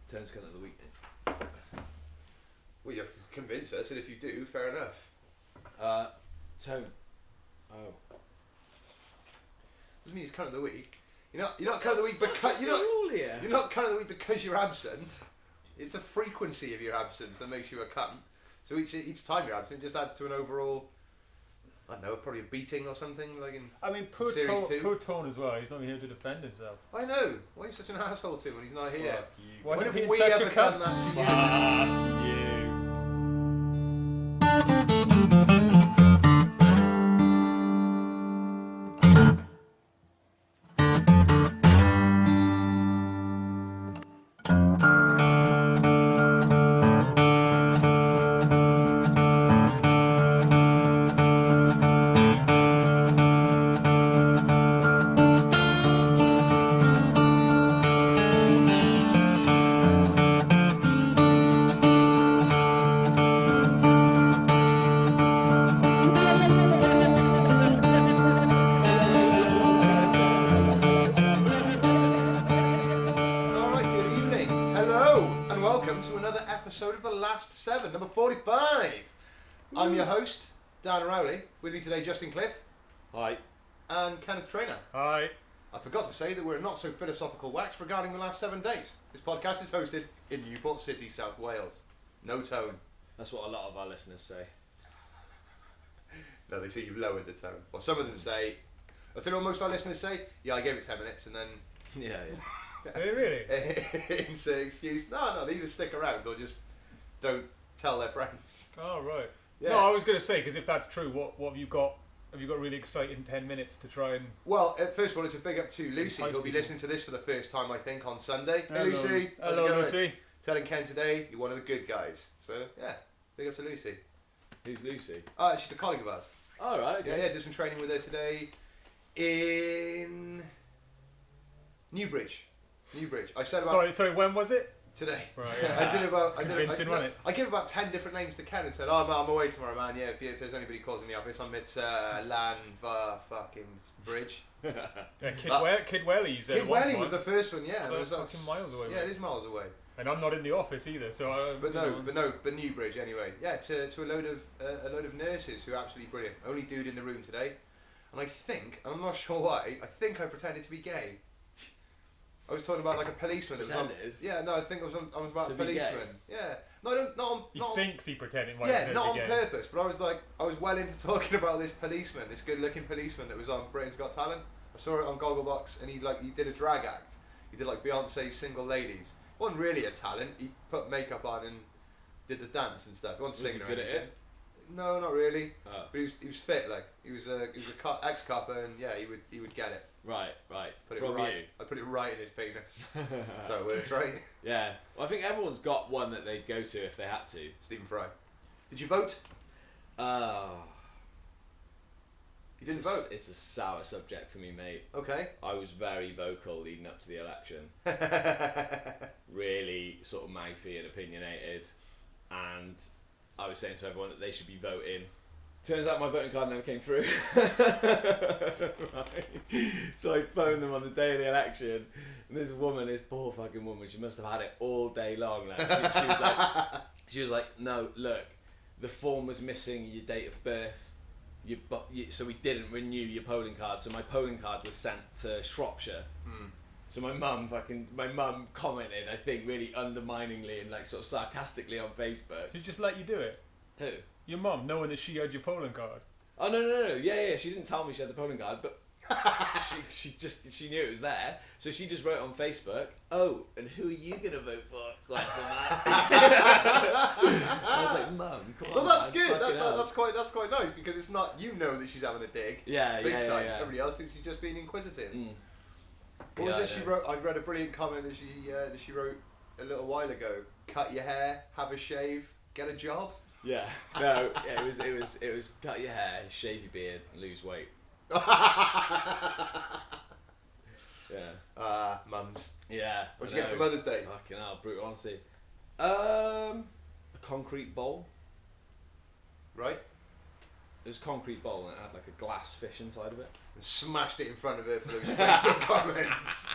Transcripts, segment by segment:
Turns cunt of the week. Well, you have to convince us, and if you do, fair enough. Tone. Oh. Doesn't mean it's cunt of the week. You're not cunt of the week because you're not cunt of the week because you're absent. It's the frequency of your absence that makes you a cunt. So each time you're absent, it just adds to an overall. I don't know, probably a beating or something like in. I mean, poor Tone as well. He's not here to defend himself. I know. Why are you such an asshole to him when he's not here? Fuck you. Why When have have you we been such ever a done cunt? that to you? Fuck you. Number 45. I'm your host, Dan Rowley. With me today, Justin Cliff. Hi. And Kenneth Trainer. Hi. I forgot to say that we're not so philosophical wax regarding the last 7 days. This podcast is hosted in Newport City, South Wales. No tone. That's what a lot of our listeners say. No, they say you've lowered the tone. Well, some of them say, I'll tell you what most of our listeners say. Yeah, I gave it 10 minutes and then... Yeah. Really? Insert excuse. No, they either stick around or just don't tell their friends. Oh, right. Yeah. No, I was going to say, because if that's true, what have you got? Have you got really exciting 10 minutes to try and... Well, first of all, it's a big up to Lucy, who'll be people. listening to this for the first time, I think, on Sunday. Hello. Hey, Lucy. How's it Hello, going? Lucy. Telling Ken today, you're one of the good guys. So, yeah, big up to Lucy. Who's Lucy? She's a colleague of ours. Oh, right. Okay. Yeah, did some training with her today in Newbridge. I said about... Sorry, when was it? Today. Right, yeah. Convincing, wasn't it? I give about 10 different names to Ken and said, I'm away tomorrow, man. Yeah, if there's anybody calls in the office, I'm at Lan fucking Bridge. Yeah, Kidwelly, you said. Kidwelly was the first one, yeah. So that's fucking miles away. Yeah, it is miles away. And I'm not in the office either, so. But Newbridge anyway. Yeah, to a load of nurses who are absolutely brilliant. Only dude in the room today, and I'm not sure why. I think I pretended to be gay. I was talking about like a policeman. Pretended? Yeah, no, I think I was about a policeman. Yeah, no, He thinks he pretended. Yeah, not on purpose, but I was well into talking about this policeman, this good-looking policeman that was on Britain's Got Talent. I saw it on Gogglebox, and he did a drag act. He did like Beyonce's Single Ladies. Wasn't really a talent. He put makeup on and did the dance and stuff. He wasn't singing or anything. Good at it? No, not really. Oh. But he was fit. Like he was a ex-copper, and yeah, he would get it. Right. From you. I put it right in his penis. So it works, right? Yeah. Well, I think everyone's got one that they'd go to if they had to. Stephen Fry. Did you vote? You didn't vote? It's a sour subject for me, mate. Okay. I was very vocal leading up to the election. Really sort of mouthy and opinionated. And I was saying to everyone that they should be voting. Turns out my voting card never came through. Right. So I phoned them on the day of the election, and this poor fucking woman, she must have had it all day long. Like she was like, no, look, the form was missing your date of birth, so we didn't renew your polling card. So my polling card was sent to Shropshire. So my mum commented, I think, really underminingly and like sort of sarcastically on Facebook. She just let you do it. Who? Your mum, knowing that she had your polling card. Oh no, yeah. She didn't tell me she had the polling card, but she knew it was there, so she just wrote on Facebook, "Oh, and who are you gonna vote for?" Like I was like, "Mum, come on." Well, that's good. That's quite nice because it's not that she's having a dig. Yeah, big yeah, time. Yeah. Everybody else thinks she's just being inquisitive. What Yeah, was it she wrote? I read a brilliant comment that she wrote a little while ago. Cut your hair, have a shave, get a job. Yeah, no, yeah, it was cut your hair, shave your beard, and lose weight. Yeah. Mums. Yeah. What'd you get for Mother's Day? Fucking hell, brutal honesty. A concrete bowl. Right. It was a concrete bowl and it had like a glass fish inside of it. And smashed it in front of her for those Facebook comments.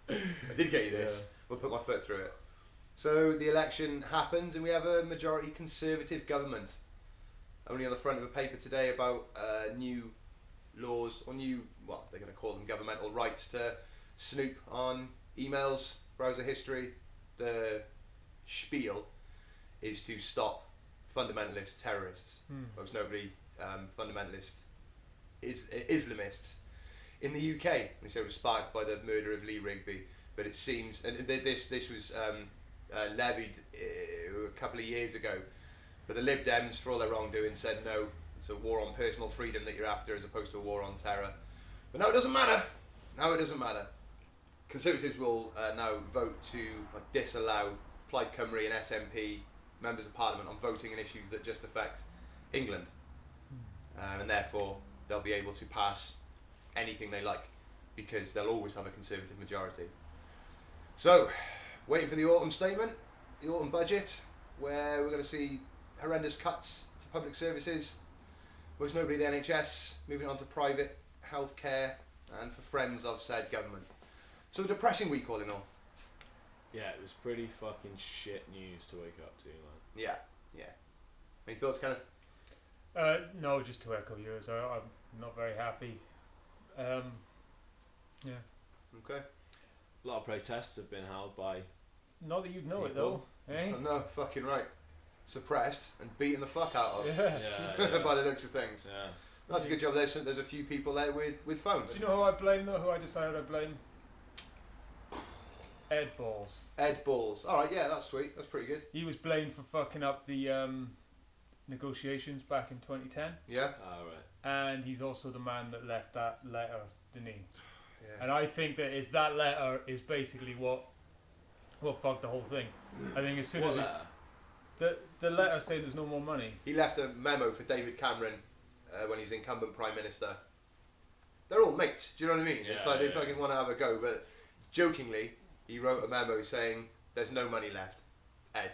I did get you this. We'll put my foot through it. So the election happened, and we have a majority Conservative government. Only on the front of a paper today about new laws, or new, well, they're going to call them governmental rights to snoop on emails, browser history. The spiel is to stop fundamentalist terrorists, most notably fundamentalist Islamists in the UK. They say it was sparked by the murder of Lee Rigby, but it seems, and this was levied a couple of years ago, but the Lib Dems, for all their wrongdoing, said no, it's a war on personal freedom that you're after as opposed to a war on terror. But now it doesn't matter. Now it doesn't matter. Conservatives will now vote to disallow Plaid Cymru and SNP members of Parliament on voting on issues that just affect England, and therefore they'll be able to pass anything they like because they'll always have a Conservative majority. So, waiting for the autumn statement, the autumn budget, where we're going to see horrendous cuts to public services, most notably the NHS, moving on to private healthcare, and for friends of said government. So a depressing week all in all. Yeah, it was pretty fucking shit news to wake up to, man. Yeah, yeah. Any thoughts, Kenneth? No, just to echo yours. I'm not very happy. Yeah. Okay. A lot of protests have been held by... Not that you'd know it though, eh? No, fucking right. Suppressed and beaten the fuck out of. Yeah. By the looks of things. Yeah. That's a good job. There's a few people there with phones. Do you know who I blame though? Who I decided I blame? Ed Balls. Ed Balls. Alright, yeah, that's sweet. That's pretty good. He was blamed for fucking up the negotiations back in 2010. Yeah. Alright. And he's also the man that left that letter, didn't he? Yeah. And I think that letter is basically what fucked the whole thing. I think as soon What as letter? the letter saying there's no more money. He left a memo for David Cameron when he was incumbent Prime Minister. They're all mates, do you know what I mean? It's like they fucking want to have a go, but jokingly, he wrote a memo saying, there's no money left, Ed.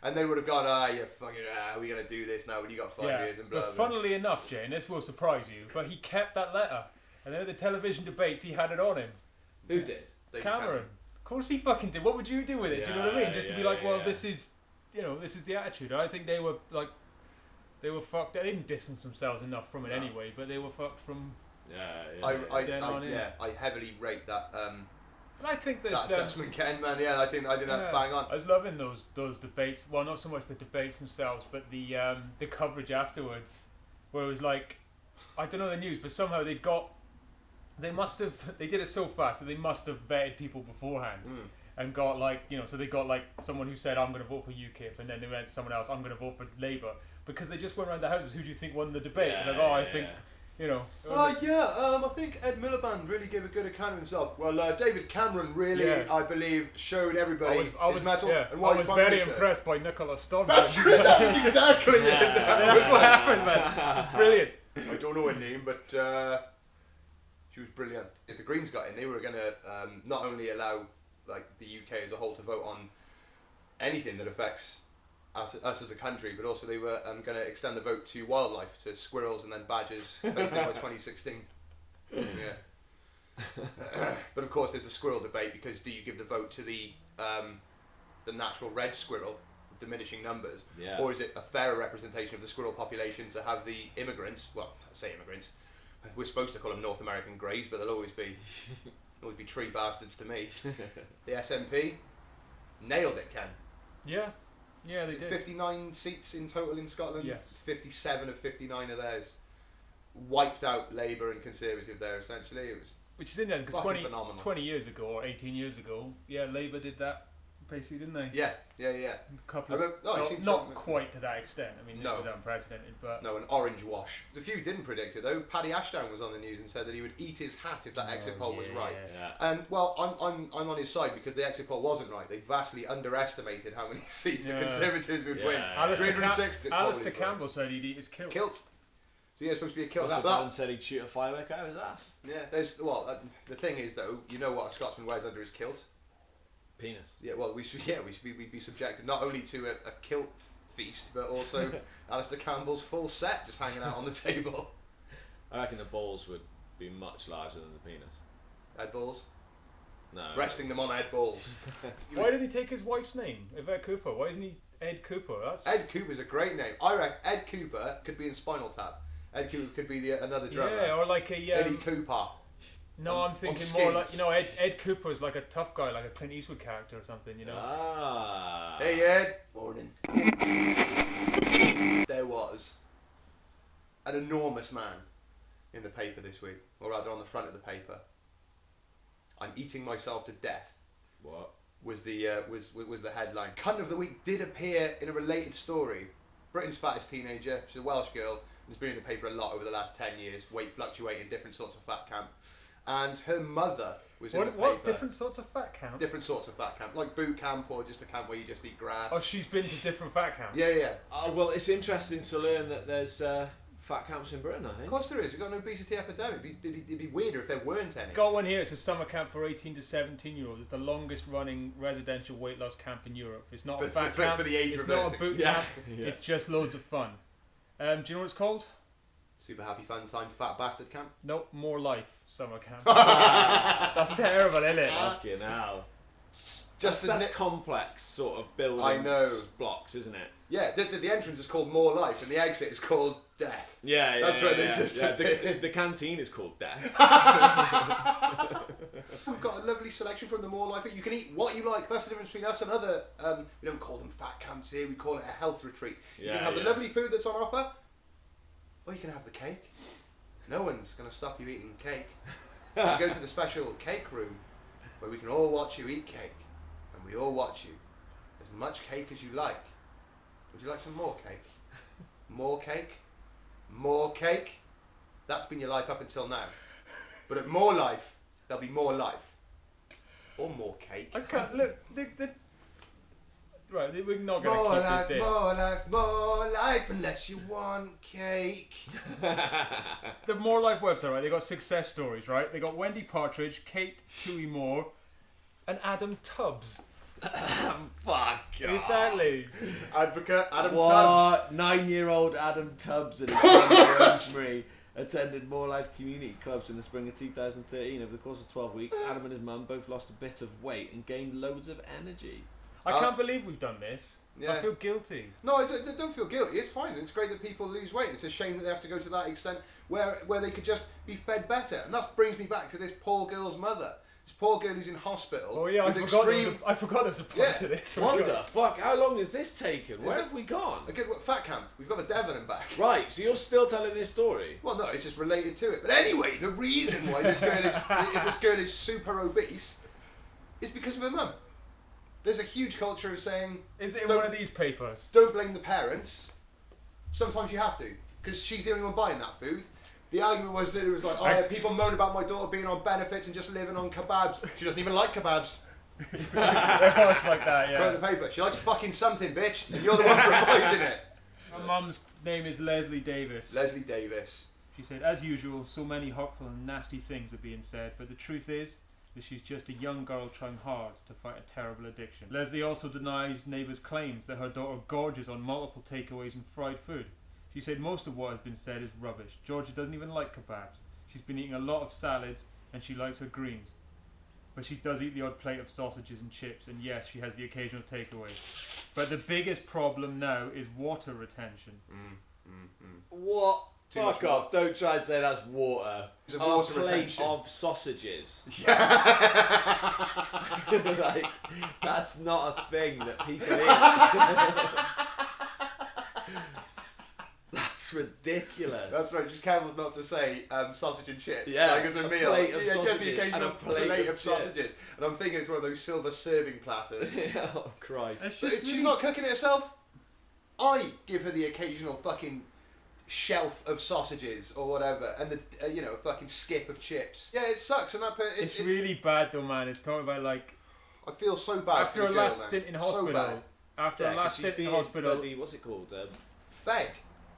And they would have gone, you fucking, are we going to do this now when you got 5 years and blah, but blah. funnily enough, Jane, this will surprise you, but he kept that letter. And then at the television debates, he had it on him. Who did? David Cameron. Of course he fucking did. What would you do with it? Do you know what I mean? Just to be like, well, this is, this is the attitude. I think they were fucked. They didn't distance themselves enough from it anyway, but they were fucked from. I heavily rate that. And I think that assessment, Ken, man. Yeah, I think that's bang on. I was loving those debates. Well, not so much the debates themselves, but the coverage afterwards, where it was like, I don't know the news, but somehow they did it so fast that they must have vetted people beforehand. And got so they got someone who said, I'm going to vote for UKIP, and then they went to someone else, I'm going to vote for Labour, because they just went around the houses, who do you think won the debate? I think, I think Ed Miliband really gave a good account of himself. Well, David Cameron really, I believe, showed everybody his mettle. And why I was very impressed by Nicola Sturgeon. That's exactly it. That's what happened, man. Brilliant. I don't know her name, but she was brilliant. If the Greens got in, they were going to not only allow the UK as a whole to vote on anything that affects us as a country, but also they were going to extend the vote to wildlife, to squirrels and then badgers, phased in by 2016. Yeah. But of course, there's a squirrel debate, because do you give the vote to the natural red squirrel, diminishing numbers, or is it a fairer representation of the squirrel population to have the immigrants? Well, I say immigrants. We're supposed to call them North American greys, but they'll always be tree bastards to me. The SNP nailed it, Ken. Yeah, they did. 59 seats in total in Scotland. Yes. 57 of 59 of theirs. Wiped out Labour and Conservative there, essentially. It was which is interesting, because phenomenal. 20 years ago or 18 years ago, Labour did that basically, didn't they? Yeah. A couple of, not quite to that extent. I mean, this is unprecedented, but no, an orange wash. A few didn't predict it though. Paddy Ashdown was on the news and said that he would eat his hat if that exit poll was right. And well, I'm on his side, because the exit poll wasn't right. They vastly underestimated how many seats the Conservatives would win. Alistair Campbell said he'd eat his kilt. So it's supposed to be a kilt. That said he'd shoot a firework out of his ass. Yeah, the thing is though, you know what a Scotsman wears under his kilt? Penis. Yeah, well, we'd be subjected not only to a kilt feast, but also Alistair Campbell's full set just hanging out on the table. I reckon the balls would be much larger than the penis. Ed Balls? No. resting them on Ed balls. Why didn't he take his wife's name, Yvette Cooper? Why isn't he Ed Cooper? Ed Cooper's a great name. I reckon Ed Cooper could be in Spinal Tap. Ed Cooper could be another drummer. Yeah, or like a Eddie Cooper. No, I'm thinking more like, Ed Cooper's like a tough guy, like a Clint Eastwood character or something, Ah. Hey Ed. Morning. There was an enormous man in the paper this week, or rather on the front of the paper. I'm eating myself to death. What? Was the headline. Cunt of the week did appear in a related story. Britain's fattest teenager. She's a Welsh girl. And has been in the paper a lot over the last 10 years. Weight fluctuating, different sorts of fat camp. And her mother was in the paper. What different sorts of fat camp? Different sorts of fat camp, like boot camp or just a camp where you just eat grass. Oh, she's been to different fat camps. Yeah. Well, it's interesting to learn that there's fat camps in Britain, I think. Of course there is. We've got an obesity epidemic. It'd be weirder if there weren't any. Got one here. It's a summer camp for 18 to 17-year-olds. It's the longest running residential weight loss camp in Europe. It's not a fat camp. For the age it's reversing. not a boot camp. It's just loads of fun. Do you know what it's called? Super happy fun time fat bastard camp. Nope, More Life summer camp. That's terrible, isn't it? Fucking hell. That's complex sort of building I know. blocks, isn't it? Yeah, the entrance is called More Life and the exit is called Death. Yeah. That's right. The canteen is called Death. We've got a lovely selection from the More Life. You can eat what you like. That's the difference between us and other. We don't call them fat camps here. We call it a health retreat. You can have the lovely food that's on offer, or you can have the cake. No one's going to stop you eating cake. You go to the special cake room where we can all watch you eat cake, and we all watch you. As much cake as you like. Would you like some more cake? More cake? More cake? That's been your life up until now. But at More Life, there'll be more life. Or more cake. I can't look. Right, we're not going to More keep life, this in. more life, unless you want cake. The More Life website, right? They got success stories, right? They got Wendy Partridge, Kate Toohey Moore, and Adam Tubbs. Fuck. Exactly. Advocate Adam what? Tubbs. 9-year-old Adam Tubbs and his brother Rosemary attended More Life community clubs in the spring of 2013. Over the course of 12 weeks, Adam and his mum both lost a bit of weight and gained loads of energy. I can't believe we've done this. Yeah. I feel guilty. No, I don't feel guilty. It's fine. It's great that people lose weight. It's a shame that they have to go to that extent where they could just be fed better. And that brings me back to this poor girl's mother. This poor girl who's in hospital. Oh yeah, I forgot there was a point to this. What the fuck? How long has this taken? Where have we gone? A good fat camp. We've got a Devon and back. Right, so you're still telling this story? Well, no, it's just related to it. But anyway, the reason why this girl is super obese is because of her mum. There's a huge culture of saying... Is it in one of these papers? Don't blame the parents. Sometimes you have to, because she's the only one buying that food. The argument was that it was like, people moan about my daughter being on benefits and just living on kebabs. She doesn't even like kebabs. It was like that, yeah. Quote the paper. She likes fucking something, bitch, and you're the one providing it. My mum's name is Leslie Davis. Leslie Davis. She said, as usual, so many hurtful and nasty things are being said, but the truth is that she's just a young girl trying hard to fight a terrible addiction. Leslie also denies neighbours' claims that her daughter gorges on multiple takeaways and fried food. She said most of what has been said is rubbish. Georgia doesn't even like kebabs. She's been eating a lot of salads and she likes her greens. But she does eat the odd plate of sausages and chips, and yes, she has the occasional takeaway. But the biggest problem now is water retention. What? Fuck off, don't try and say that's water. It's a water plate retention. of sausages. Yeah. Like, that's not a thing that people eat. That's ridiculous. That's right, just careful not to say sausage and chips. Yeah, like as a a meal. plate of Just the sausages occasional and a plate of sausages. chips. And I'm thinking it's one of those silver serving platters. Oh, Christ. But she's not cooking it herself. I give her the occasional fucking shelf of sausages or whatever, and the a fucking skip of chips. Yeah, it sucks, and It's really bad though, man. It's talking about like I feel so bad after for a the girl, last man. stint in So hospital. bad. After a last stint in hospital. Bloody, what's it called? Fed,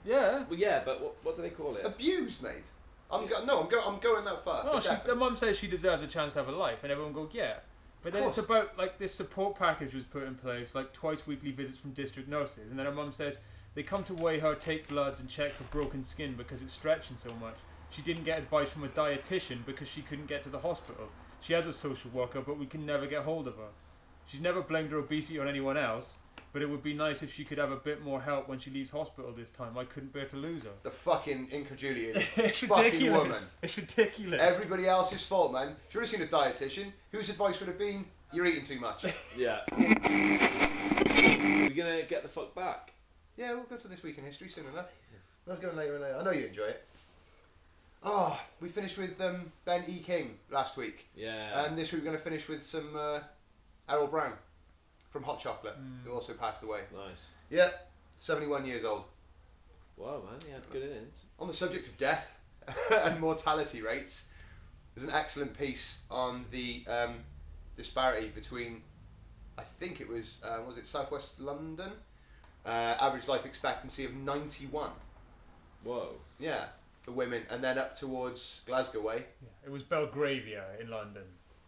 Well, yeah, but what do they call it? abused, mate. I'm going that far. No, for definite. the mum says she deserves a chance to have a life, and everyone goes, yeah. But then it's about like this support package was put in place, like twice weekly visits from district nurses, and then her mum says they come to weigh her, take bloods, and check for broken skin because it's stretching so much. She didn't get advice from a dietitian because she couldn't get to the hospital. she has a social worker, but we can never get hold of her. She's never blamed her obesity on anyone else, but it would be nice if she could have a bit more help when she leaves hospital this time. I couldn't bear to lose her. The fucking incredulity of It's this fucking ridiculous. woman. It's ridiculous. Everybody else's fault, man. She would have seen a dietitian. Whose advice would have been, you're eating too much? Yeah. We're gonna get the fuck back. Yeah, we'll go to This Week in History soon enough. Let's go later and later. I know you enjoy it. Oh, we finished with Ben E. King last week. Yeah. And this week we're going to finish with some Errol Brown from Hot Chocolate, who also passed away. Nice. Yeah, 71 years old. Wow, man, he had good innings. On the subject of death and mortality rates, there's an excellent piece on the disparity between, I think it was it Southwest London? Average life expectancy of 91. Whoa. Yeah, for women, and then up towards Glasgow way. Yeah, it was Belgravia in London.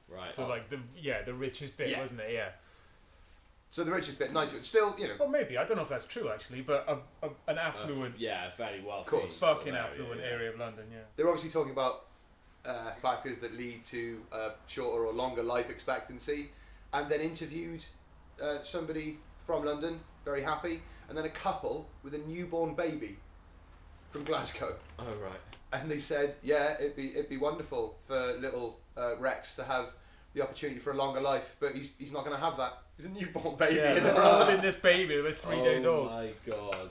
Right. So like the richest bit, Yeah. wasn't it? Yeah. So the richest bit, 91. Still, Well, maybe I don't know if that's true actually, but an affluent, Yeah, fairly wealthy. Course. fucking affluent area of London. Yeah. they're obviously talking about factors that lead to shorter or longer life expectancy, and then interviewed somebody from London, very happy, and then a couple with a newborn baby from Glasgow, Oh, right. and they said, yeah, it'd be wonderful for little Rex to have the opportunity for a longer life, but he's not going to have that. He's a newborn baby. Yeah, they're holding this baby. They're 3 days old. Oh my god.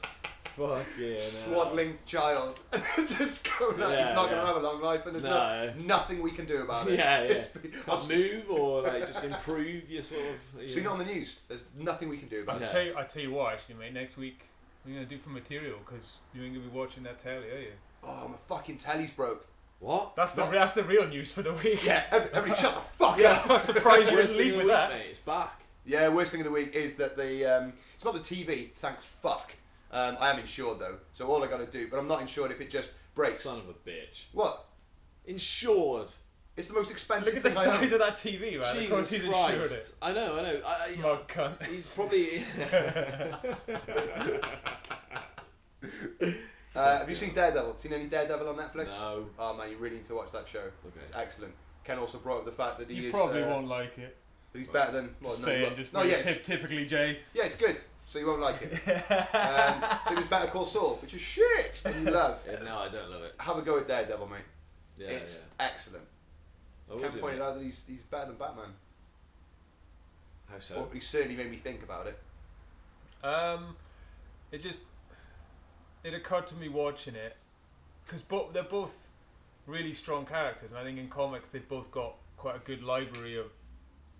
Fucking hell. Swaddling child. Just go, no, Yeah, he's not going yeah. to have a long life, and there's nothing we can do about it. Yeah, yeah. I've seen, Move or like just improve your sort of. seen it on the news. There's nothing we can do about I it. tell you what, actually, mate. Next week we're gonna do for material because you ain't gonna be watching that telly, are you? Oh, my fucking telly's broke. What? That's the real news for the week. Yeah, everybody shut the fuck Yeah, up. I'm surprised you Worst didn't thing lead of with the that. week, mate. It's back. Yeah, worst thing of the week is that the it's not the TV. Thank fuck. I am insured though, so all I got to do. But I'm not insured if it just breaks. Son of a bitch. What? Insured. It's the most expensive Look at the thing I own. size of that TV, man. Of course Jesus he's Christ. insured it. I know. Smug cunt. He's probably. Have you seen Daredevil? Seen any Daredevil on Netflix? No. Oh man, you really need to watch that show. Okay. It's excellent. Ken also brought up the fact that he You is. probably won't like it. That he's better than. Well, Just no, he saying, won't. just No, really yeah, it's, typically Jay. yeah, it's good. So you won't like it. So he was Better Call Saul, which is shit. And you love. Yeah, no, I don't love it. Have a go at Daredevil, mate. Yeah, It's yeah. excellent. I will Ken do, pointed mate. out that he's better than Batman. How so? Or he certainly made me think about it. It occurred to me watching it because they're both really strong characters, and I think in comics they've both got quite a good library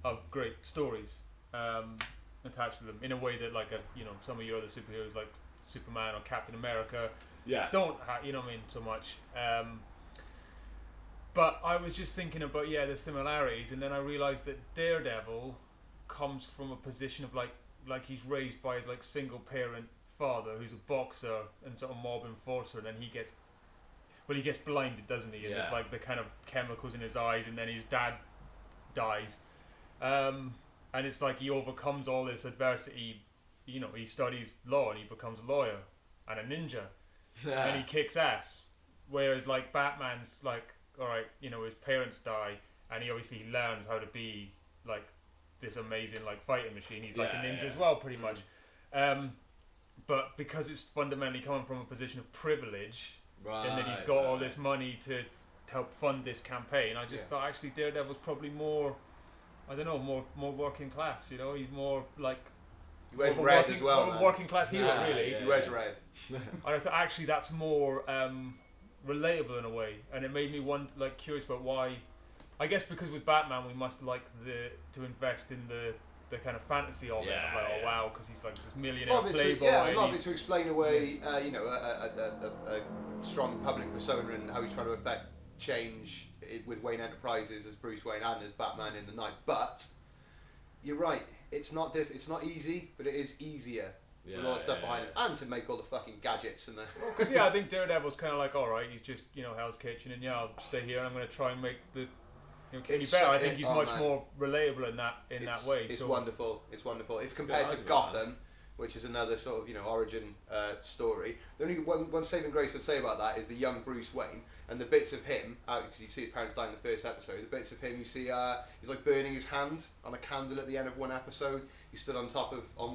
of great stories attached to them in a way that some of your other superheroes like Superman or Captain America Yeah. don't so much. But I was just thinking about the similarities, and then I realised that Daredevil comes from a position of like he's raised by his single parent father who's a boxer and sort of mob enforcer, and then he gets blinded, doesn't he? And Yeah. there's the kind of chemicals in his eyes, and then his dad dies, and it's like he overcomes all this adversity. He studies law and he becomes a lawyer and a ninja, and he kicks ass. Whereas Batman's all right, his parents die, and he obviously learns how to be this amazing fighting machine. He's a ninja as well, pretty much. But because it's fundamentally coming from a position of privilege, Right. and then he's got all this money to help fund this campaign, I just thought actually Daredevil's probably more, I don't know, more working class. He's more He wears more red working, as well, more man. working class hero, Yeah, really. yeah. He wears red. And I thought actually that's more relatable in a way, and it made me curious about why. I guess because with Batman we must to invest in the kind of fantasy of it. Yeah, I'm yeah. Wow, because he's this millionaire Love it playboy. to, yeah, I and love he's- it to explain away, a strong public persona and how he's trying to affect change with Wayne Enterprises as Bruce Wayne and as Batman in the night. But you're right, it's not easy, but it is easier with all that stuff behind it, and to make all the fucking gadgets and the. Because I think Daredevil's kind of all right, he's just Hell's Kitchen, and I'll stay here and I'm going to try and make the Kenny It's better. so- I think he's much man. more relatable in that way. It's So wonderful. It's wonderful. If compared Good to argument, Gotham, which is another sort of, origin story. The only one saving grace I'd say about that is the young Bruce Wayne and the bits of him, because you see his parents die in the first episode, the bits of him you see, he's like burning his hand on a candle at the end of one episode. He stood on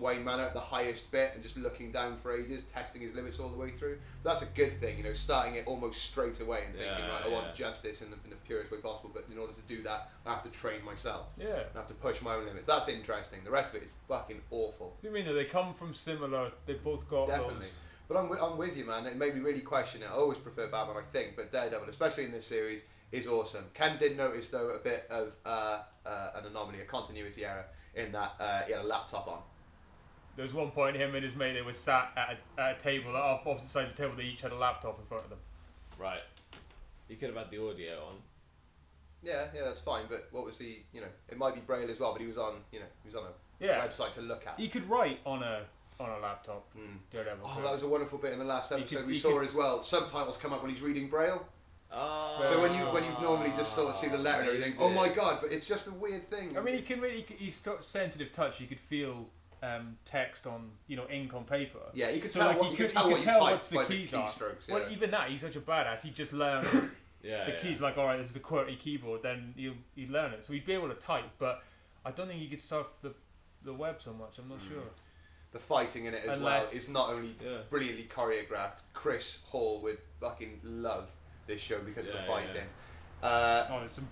Wayne Manor at the highest bit and just looking down for ages, testing his limits all the way through. So that's a good thing, starting it almost straight away and thinking, I want justice in the purest way possible, but in order to do that, I have to train myself. Yeah. I have to push my own limits. That's interesting. The rest of it is fucking awful. Do you mean that they come from similar? They both got Definitely. those. But I'm with you, man. It made me really question it. I always prefer Batman, I think, but Daredevil, especially in this series, is awesome. Ken did notice, though, a bit of an anomaly, a continuity error, in that he had a laptop on. There was one point him and his mate, they were sat at a table, off opposite sides of the table, they each had a laptop in front of them. Right. You could have had the audio on. Yeah, that's fine. But what was he? It might be Braille as well, but he was on a website to look at. He could write on a laptop. Daredevil. Oh, that was a wonderful bit in the last episode we saw as well. Subtitles come up when he's reading Braille. Oh. So when you normally just sort of see the letter and everything, oh my god! But it's just a weird thing. I mean, he's sensitive touch. You could feel text on ink on paper. Yeah, you could so tell like, what you typed by the keys are. keystrokes. Well, even that, he's such a badass. He just learned the keys. Like, all right, this is a QWERTY keyboard. Then he'd learn it. So he'd be able to type, but I don't think he could surf the web so much. I'm not sure. The fighting in it as well is not only brilliantly choreographed. Chris Hall would fucking love this show because of the fighting. There's some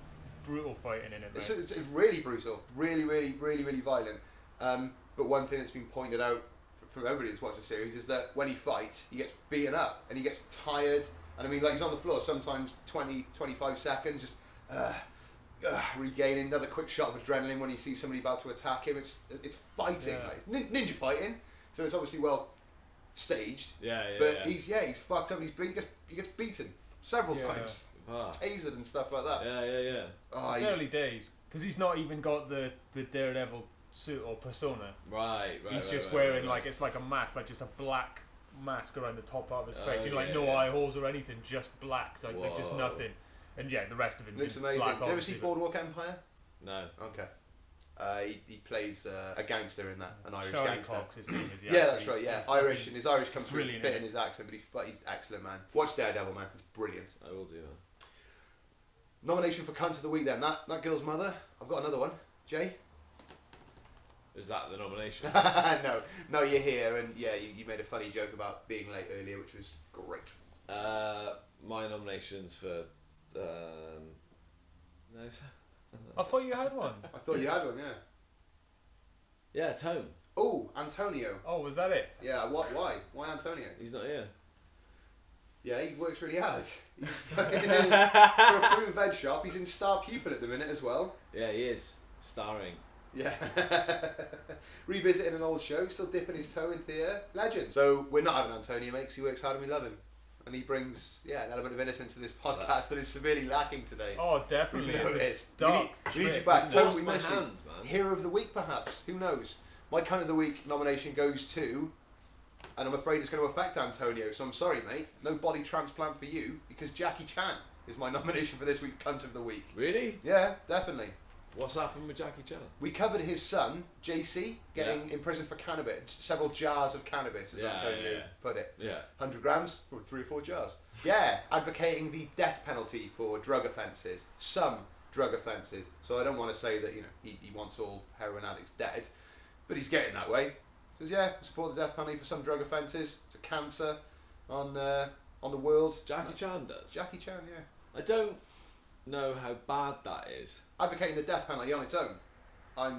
brutal fighting in it. It's really brutal, really, really, really, really violent. But one thing that's been pointed out from everybody that's watched the series is that when he fights, he gets beaten up and he gets tired. And I mean, like, he's on the floor sometimes 20, 25 seconds, just regaining another quick shot of adrenaline when he sees somebody about to attack him. It's fighting, like, it's ninja fighting. So it's obviously well staged. But he's fucked up. And he gets beaten several times, tasered and stuff like that. Yeah. Oh, early days, because he's not even got the Daredevil suit or persona. Right. He's just wearing like it's like a mask, like just a black mask around the top part of his face. No eye holes or anything, just black, like just nothing. And the rest of it looks amazing. Black, did you ever see Boardwalk Empire? No. Okay. He plays a gangster in that, an Irish Charlie gangster. Cox, his name is, That's right. Yeah, Irish, and his Irish comes through a bit in his accent, but he's excellent, man. Watch Daredevil, man. It's brilliant. I will do that. Nomination for Cunt of the Week then. That girl's mother. I've got another one. Jay? Is that the nomination? No, you're here, and you made a funny joke about being late earlier, which was great. My nominations for no. I thought you had one. I thought you had one, yeah. Yeah, Tone. Oh, Antonio. Oh, was that it? Yeah. Why? Why Antonio? He's not here. Yeah, he works really hard. He's fucking for a fruit and veg shop. He's in Star Pupil at the minute as well. Yeah, he is starring. Yeah. Revisiting an old show, still dipping his toe in theatre. Legend. So we're not having Antonio, mate, 'cause he works hard and we love him. And he brings, an element of innocence to this podcast that is severely lacking today. Oh, definitely. We need you back. Tone, we my miss you. hand, man. Hero of the Week, perhaps. Who knows? My Cunt of the Week nomination goes to, and I'm afraid it's going to affect Antonio, so I'm sorry, mate. No body transplant for you, because Jackie Chan is my nomination for this week's Cunt of the Week. Really? Yeah, definitely. What's happened with Jackie Chan? We covered his son, JC, getting imprisoned for cannabis. Several jars of cannabis, as Antonio put it. Yeah. 100 grams, or 3 or 4 jars. Yeah, advocating the death penalty for drug offences. Some drug offences. So I don't want to say that, he wants all heroin addicts dead, but he's getting that way. Says, support the death penalty for some drug offences. It's a cancer on the world. Jackie Chan does? Jackie Chan, yeah. I don't know how bad that is. Advocating the death penalty on its own.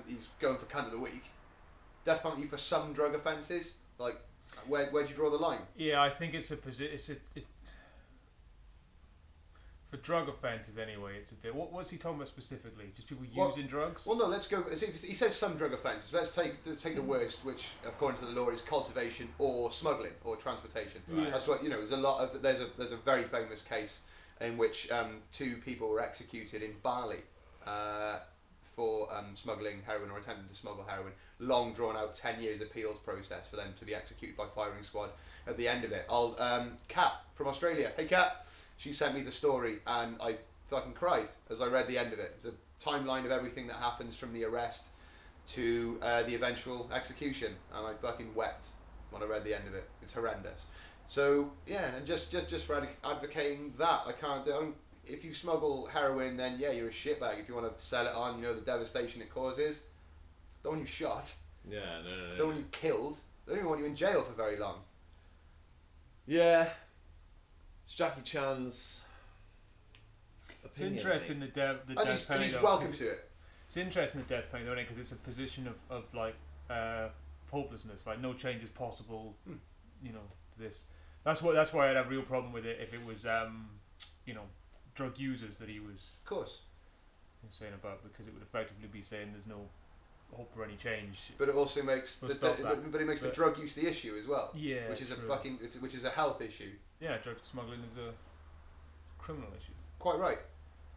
He's going for Cunt of the Week. Death penalty for some drug offences. Like, where do you draw the line? Yeah, I think it's for drug offences anyway. It's a bit. What's he talking about specifically? Just people using drugs? Well, no. Let's go. He says some drug offences. Let's take the worst, which according to the law is cultivation or smuggling or transportation. Right. That's what There's a lot of. There's a very famous case in which 2 people were executed in Bali for smuggling heroin or attempting to smuggle heroin. Long drawn out 10 years appeals process for them to be executed by firing squad at the end of it. Kat from Australia. Hey Kat, she sent me the story and I fucking cried as I read the end of it. It's a timeline of everything that happens from the arrest to the eventual execution, and I fucking wept when I read the end of it. It's horrendous. So yeah, and just for advocating that, I can't do. If you smuggle heroin, then yeah, you're a shitbag. If you want to sell it on, you know the devastation it causes. Don't want you shot. Yeah, no. Don't want you killed. They don't even want you in jail for very long. Yeah. It's Jackie Chan's opinion. It's interesting the death And penalty. he's though, welcome 'cause to it. It's interesting the death penalty, because it's a position of like hopelessness, like no change is possible. You know, to this. That's why I'd have a real problem with it if it was you know, drug users that he was Of course. saying about, because it would effectively be saying there's no hope for any change. But it also makes We'll stop that. but it makes the But- drug use the issue as well. Yeah, Which is true. which is a health issue. Yeah, drug smuggling is a criminal issue. Quite right.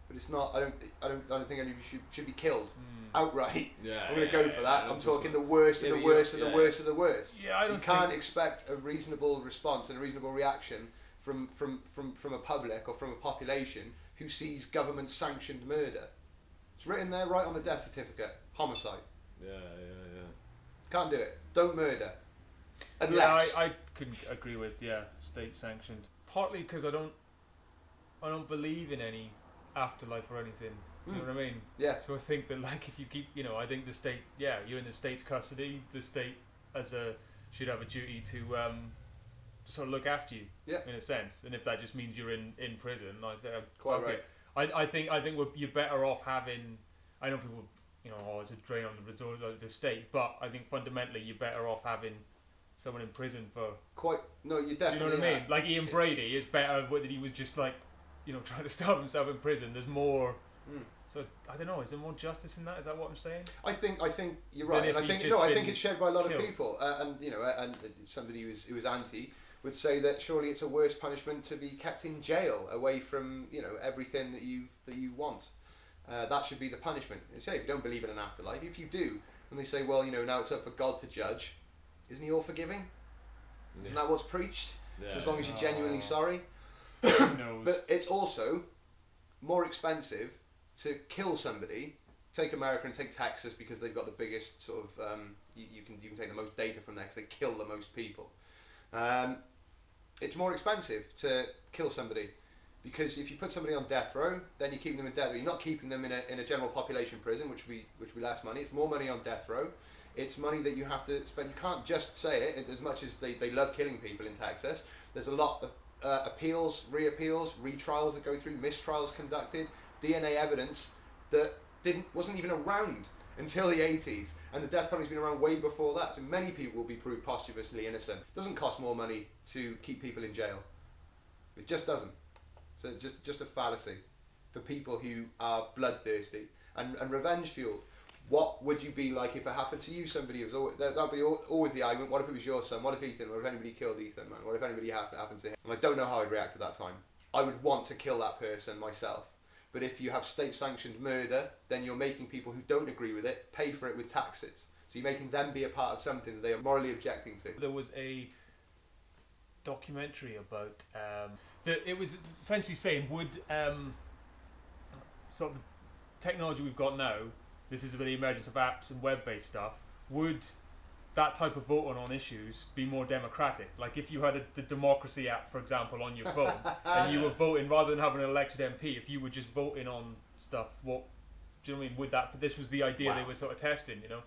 But it's not. I don't think any of you should be killed outright. Yeah, I'm going to go for that. I'm talking the worst of Yeah, the but worst of you're- the worst of the worst. Yeah, I don't You can't expect a reasonable response and a reasonable reaction from a public or from a population who sees government sanctioned murder. It's written there right on the death certificate. Homicide. Yeah. Can't do it. Don't murder. Unless. Yeah, I couldn't agree with state sanctioned. Partly because I don't believe in any afterlife or anything. Do you know what I mean? Yeah. So I think that, like, if you keep, I think the state, you're in the state's custody. The state should have a duty to sort of look after you. Yeah. In a sense, and if that just means you're in prison, I say, Quite okay. right. I think you're better off having. I know people, it's a drain on the resource of the state, but I think fundamentally you're better off having someone in prison for. No, you Do you definitely. know what I mean? Like Ian Brady is better whether he was just like, trying to stop himself in prison. There's more. So I don't know. Is there more justice in that? Is that what I'm saying? I think you're right, Then and if I think you've just I think been it's shared by a lot killed. of people, and somebody who was anti would say that surely it's a worse punishment to be kept in jail away from everything that you want. That should be the punishment. Say if you don't believe in an afterlife, if you do, and they say, well, now it's up for God to judge, isn't He all forgiving? Yeah. Isn't that what's preached? Yeah. So as long as you're genuinely sorry. Who knows? But it's also more expensive to kill somebody. Take America and take Texas because they've got the biggest sort of. You can take the most data from there because they kill the most people. It's more expensive to kill somebody because if you put somebody on death row, then you're keeping them in death row. You're not keeping them in a general population prison, which would be less money. It's more money on death row. It's money that you have to spend. You can't just say it. As much as they love killing people in Texas, there's a lot of appeals, reappeals, retrials that go through, mistrials conducted, DNA evidence that wasn't even around until the 80s, and the death penalty's been around way before that. So many people will be proved posthumously innocent. It doesn't cost more money to keep people in jail. It just doesn't. So it's just a fallacy for people who are bloodthirsty and revenge fueled. What would you be like if it happened to you? Somebody was always, that'd be always the argument. What if it was your son? What if Ethan? What if anybody killed Ethan? Man? What if anybody happened to him? And I don't know how I'd react at that time. I would want to kill that person myself. But if you have state-sanctioned murder, then you're making people who don't agree with it pay for it with taxes. So you're making them be a part of something that they are morally objecting to. There was a documentary about that. It was essentially saying, would sort of the technology we've got now, this is with the emergence of apps and web-based stuff, would that type of voting on issues be more democratic? Like if you had the democracy app, for example, on your phone, and you were voting rather than having an elected MP, if you were just voting on stuff, what do you know what I mean? Would that? This was the idea they were sort of testing, because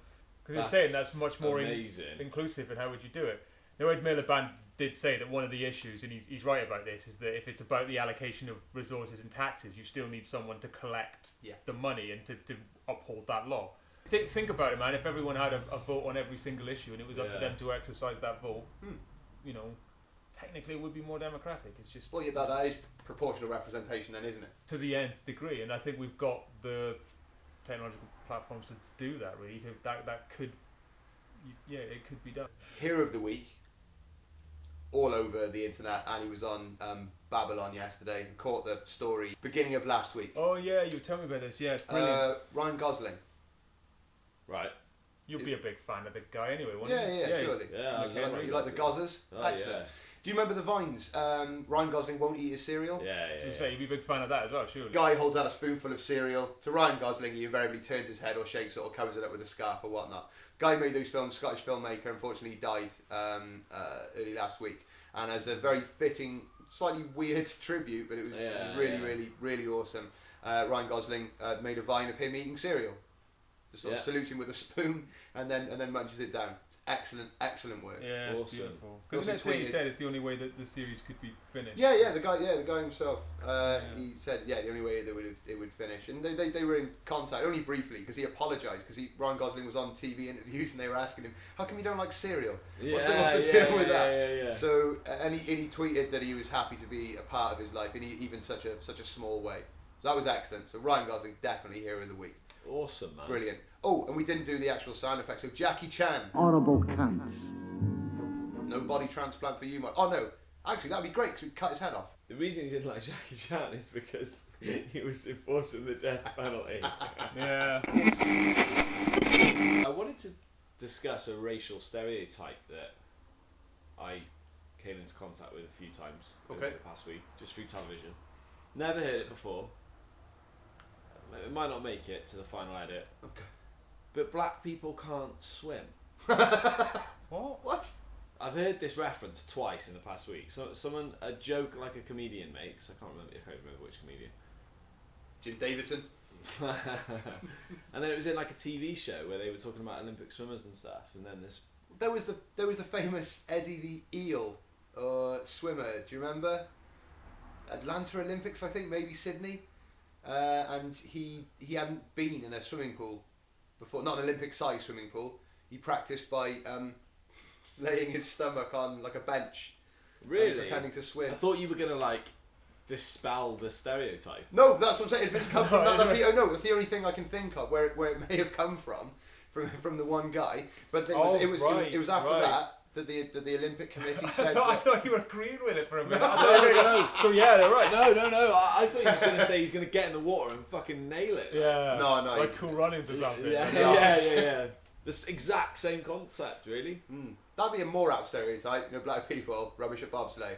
they're saying that's much more inclusive. And how would you do it? Now, Ed Miliband did say that one of the issues, and he's right about this, is that if it's about the allocation of resources and taxes, you still need someone to collect the money and to uphold that law. Think about it, man. If everyone had a vote on every single issue and it was up to them to exercise that vote, technically it would be more democratic. It's just that is proportional representation, then, isn't it? To the nth degree, and I think we've got the technological platforms to do that. Really, that could, it could be done. Hero of the week, all over the internet, and he was on Babylon yesterday. Caught the story beginning of last week. Oh yeah, you tell me about this. Yeah, brilliant. Ryan Gosling. Right. You'd be a big fan of the guy anyway, wouldn't you? Yeah, surely. Yeah, You like the Gozzers? Oh, Excellent. yeah. Do you remember the Vines? Ryan Gosling won't eat his cereal. Yeah. You say you'd be a big fan of that as well, surely. Guy holds out a spoonful of cereal to Ryan Gosling. He invariably turns his head or shakes it or covers it up with a scarf or whatnot. Guy made those films. Scottish filmmaker. Unfortunately, he died early last week. And as a very fitting, slightly weird tribute, but it was really awesome. Ryan Gosling made a Vine of him eating cereal. Just sort of salutes him with a spoon and then munches it down. It's excellent work. Yeah, Awesome. it's beautiful. Because that's what he said. It's the only way that the series could be finished. The guy himself. He said, the only way that it would finish, and they were in contact only briefly because he apologised because Ryan Gosling was on TV interviews and they were asking him, how come you don't like cereal? What's the deal with that? Yeah. So and he tweeted that he was happy to be a part of his life in even such a small way. So that was excellent. So Ryan Gosling definitely hero of the week. Awesome, man. Brilliant. Oh, and we didn't do the actual sound effects. So Jackie Chan. Horrible cunt. No body transplant for you, Mike. Oh no, actually that'd be great because we'd cut his head off. The reason he didn't like Jackie Chan is because he was enforcing the death penalty. Yeah. I wanted to discuss a racial stereotype that I came into contact with a few times over the past week, just through television. Never heard it before. It might not make it to the final edit. Okay. But black people can't swim. What? I've heard this reference twice in the past week. So a joke like a comedian makes. I can't remember which comedian. Jim Davidson. And then it was in like a TV show where they were talking about Olympic swimmers and stuff. And then this. There was the famous Eddie the Eel swimmer. Do you remember? Atlanta Olympics, I think, maybe Sydney. And he hadn't been in a swimming pool before, not an Olympic-sized swimming pool. He practiced by laying his stomach on like a bench, Really? and pretending to swim. I thought you were gonna like dispel the stereotype. No, that's what I'm saying. If it's come from that, that's the only thing I can think of where it may have come from the one guy. But it was after that the Olympic Committee said. I thought you were agreeing with it for a minute. No. So yeah, they're right. No. I thought he was going to say he's going to get in the water and fucking nail it. Yeah. No. Like Cool Runnings or something. Yeah. The exact same concept, really. That'd be a more apt stereotype. Black people rubbish at bobsleigh.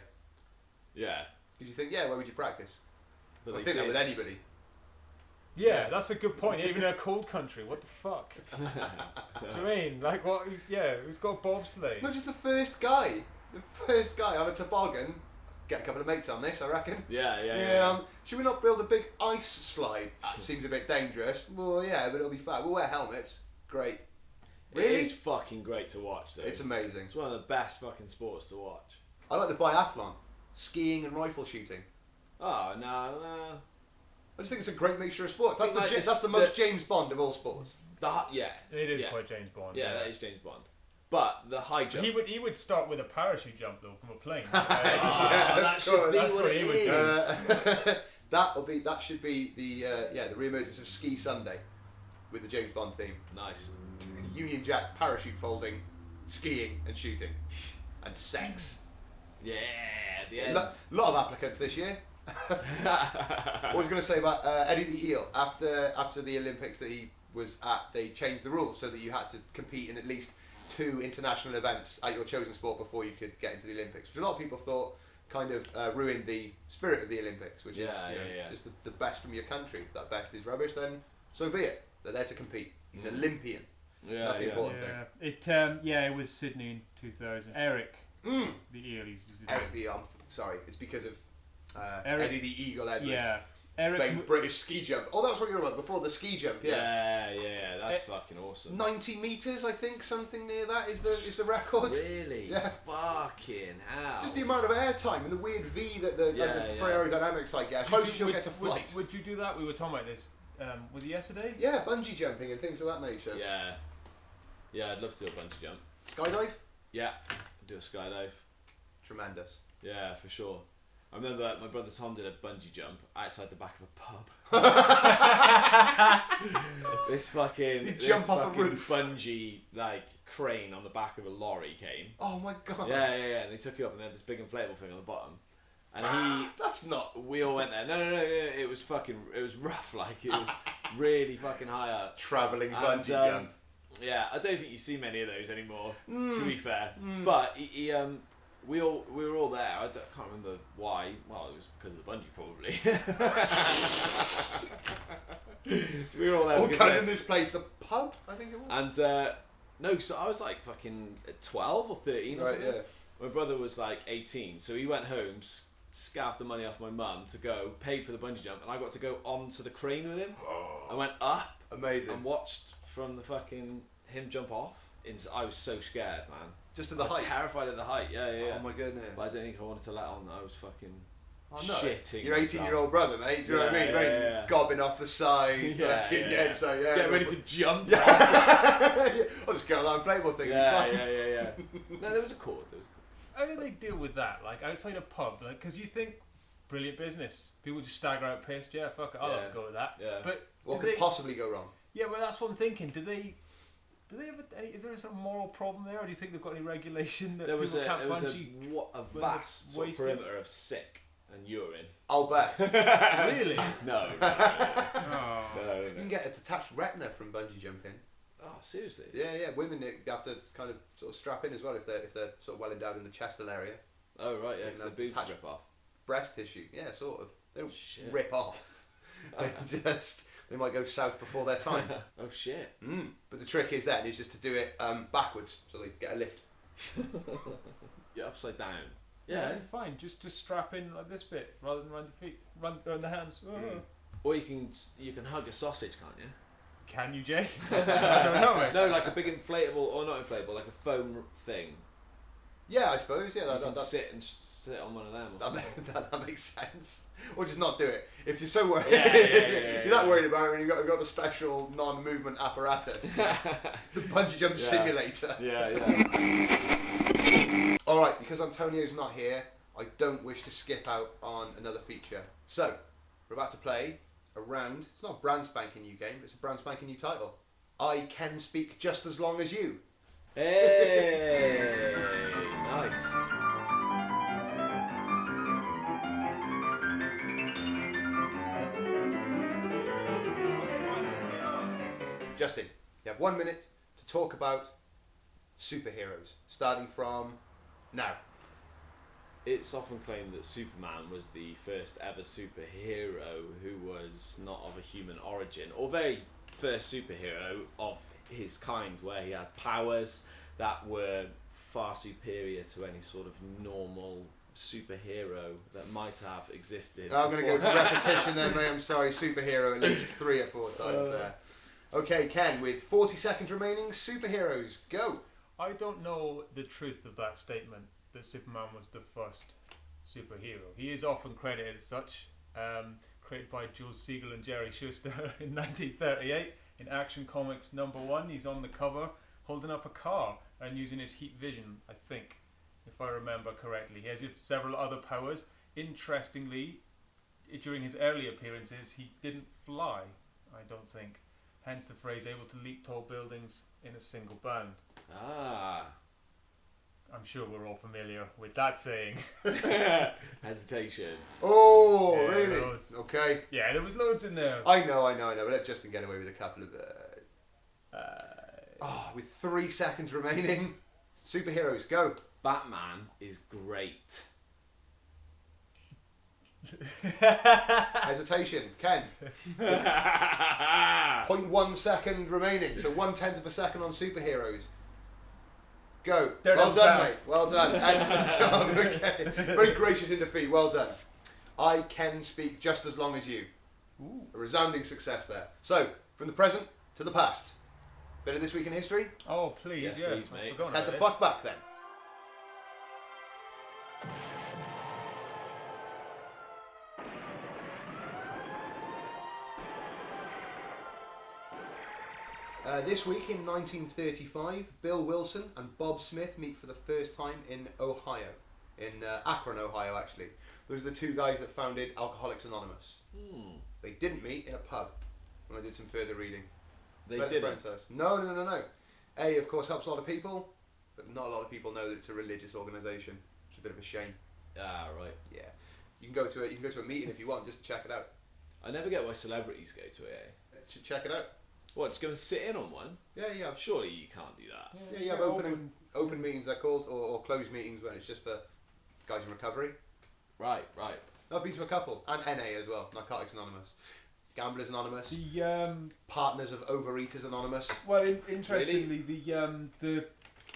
Yeah. Because you think, where would you practice? But I they think that did. with anybody. Yeah, that's a good point. Even in a cold country, what the fuck? Do you know what I mean? Like what? Yeah, who's got bobsleigh? No, just the first guy. The first guy on a toboggan. Get a couple of mates on this, I reckon. Yeah. Should we not build a big ice slide? That seems a bit dangerous. Well, yeah, but it'll be fun. We'll wear helmets. Great. Really? It is fucking great to watch, though. It's amazing. It's one of the best fucking sports to watch. I like the biathlon. Skiing and rifle shooting. Oh, no. I just think it's a great mixture of sports. That's Like that's the most James Bond of all sports. Yeah. It is quite James Bond. Yeah, that is James Bond. But the high jump. He would start with a parachute jump though from a plane. That should be That's what what it he would is. That should be the re-emergence of Ski Sunday with the James Bond theme. Nice. Union Jack parachute folding, skiing and shooting, and sex. Yeah, the end. Lot of applicants this year. What was I going to say about Eddie the Eel? After the Olympics that he was at, they changed the rules so that you had to compete in at least 2 international events at your chosen sport before you could get into the Olympics, which a lot of people thought kind of ruined the spirit of the Olympics, which is just the best from your country. If that best is rubbish, then so be it. They're there to compete. He's an Olympian. That's the important thing. It was Sydney in 2000. Eric the Eel. Eric the Eel. Sorry, it's because of Eddie the Eagle Edwards. Yeah. Eric famed British ski jump. Oh, that's what you were about before the ski jump. Yeah, that's fucking awesome. 90 meters, I think, something near that is the record. Really? Yeah. Fucking hell. Just the amount of airtime and the weird V that the for aerodynamics, I guess. Closest you'll get to flight. Would you do that? We were talking about this. Was it yesterday? Yeah, bungee jumping and things of that nature. Yeah, I'd love to do a bungee jump. Skydive? Yeah, do a skydive. Tremendous. Yeah, for sure. I remember my brother Tom did a bungee jump outside the back of a pub. This fucking jump off a roof. Bungee like crane on the back of a lorry came. Oh my god. Yeah, and they took you up and they had this big inflatable thing on the bottom. And that's not. We all went there. No. It was rough. Like it was really fucking high up. Travelling bungee jump. Yeah, I don't think you see many of those anymore. To be fair, but he we were all there. I can't remember why. Well, it was because of the bungee, probably. So we were all there. All because kind there's- in this place, the pub, I think it was. And no, so I was like fucking 12 or 13 or Right, something. yeah. My brother was like 18, so he went home, scarfed the money off my mum to go, paid for the bungee jump, and I got to go onto the crane with him. I went up Amazing. and watched from the fucking him jump off. I was so scared, man. Just to the I was height. terrified of the height. Yeah, yeah. Oh my goodness. But I don't think I wanted to let on that I was fucking Oh, no. shitting. Your 18-year-old brother, mate. Do you know what I mean? Yeah, Mate, yeah, yeah. gobbing off the side. Yeah, fucking, yeah. So, yeah. Get ready to jump. Yeah. I'll just get on that inflatable thing. Yeah, and fly. yeah. No, there was a chord. How do they deal with that? Like outside a pub, like because you think brilliant business, people just stagger out pissed. Yeah, fuck it, I'll Yeah. go with that. Yeah. But What do could they, possibly go wrong? yeah, well that's what I'm thinking. Do they have any? Is there some moral problem there, or do you think they've got any regulation that There was people can't a bungee? vast sort of wasted? perimeter of sick and urine. I'll bet. Really? No. Oh. You can get a detached retina from bungee jumping. Oh, seriously? Yeah, yeah. Women they have to kind of sort of strap in as well if they're sort of well endowed in the chestal area. Oh, right, yeah, You because can the have boobs detached- rip off. Breast tissue, yeah, sort of. They don't Shit. rip off. They might go south before their time. Oh, shit. But the trick is just to do it backwards, so they get a lift. You're upside down. Yeah, Yeah. fine. Just strap in like this bit rather than around the feet, around the hands. Or you can hug a sausage, can't you? Can you, Jay? I don't know, mate. No, like a big inflatable, or not inflatable, like a foam thing. Yeah, I suppose. Yeah, You can that, sit on one of them. Or something. that makes sense. Or just not do it. If you're so worried, Yeah, you're that worried about it, and you've got the special non-movement apparatus, the bungee jump Yeah. simulator. Yeah. All right, because Antonio's not here, I don't wish to skip out on another feature. So we're about to play a round. It's not a brand spanking new game, but it's a brand spanking new title. I can speak just as long as you. Hey, nice. Justin, you have 1 minute to talk about superheroes, starting from now. It's often claimed that Superman was the first ever superhero who was not of a human origin, or very first superhero of his kind, where he had powers that were far superior to any sort of normal superhero that might have existed. I'm going to go before. for repetition then, mate. I'm sorry, superhero at least 3 or 4 times there. Okay, Ken, with 40 seconds remaining, superheroes, go. I don't know the truth of that statement that Superman was the first superhero. He is often credited as such, created by Jules Siegel and Jerry Schuster in 1938 in Action Comics #1. He's on the cover holding up a car and using his heat vision, I think, if I remember correctly. He has several other powers. Interestingly, during his early appearances, he didn't fly, I don't think. Hence the phrase, able to leap tall buildings in a single bound. Ah. I'm sure we're all familiar with that saying. Hesitation. Oh, Yeah, really? loads. Okay. Yeah, there was loads in there. I know, but let Justin get away with a couple of... with 3 seconds remaining, superheroes, go. Batman is great. Hesitation, Ken. 0.1 second remaining, so 1/10 of a second on superheroes. Go. Well done, mate. Well done. Excellent job. Okay. Very gracious in defeat. Well done. I can speak just as long as you. Ooh. A resounding success there. So, from the present to the past. Bit of This Week in History. Oh, please, Yes, yeah. please, mate. I've forgotten Head the about fuck back then. This week in 1935, Bill Wilson and Bob Smith meet for the first time in Ohio. In Akron, Ohio, actually. Those are the 2 guys that founded Alcoholics Anonymous. They didn't meet in a pub when I did some further reading. They Let the didn't. friends us. No. A, of course, helps a lot of people, but not a lot of people know that it's a religious organisation. It's a bit of a shame. Ah, right. Yeah. You can go to a meeting if you want, just to check it out. I never get why celebrities go to it. Check it out. What, just go and sit in on one? Yeah, you have. Surely you can't do that. Yeah, you have open meetings, they're called, or closed meetings when it's just for guys in recovery. Right. I've been to a couple, and NA as well, Narcotics Anonymous, Gamblers Anonymous, The Partners of Overeaters Anonymous. well, interestingly, the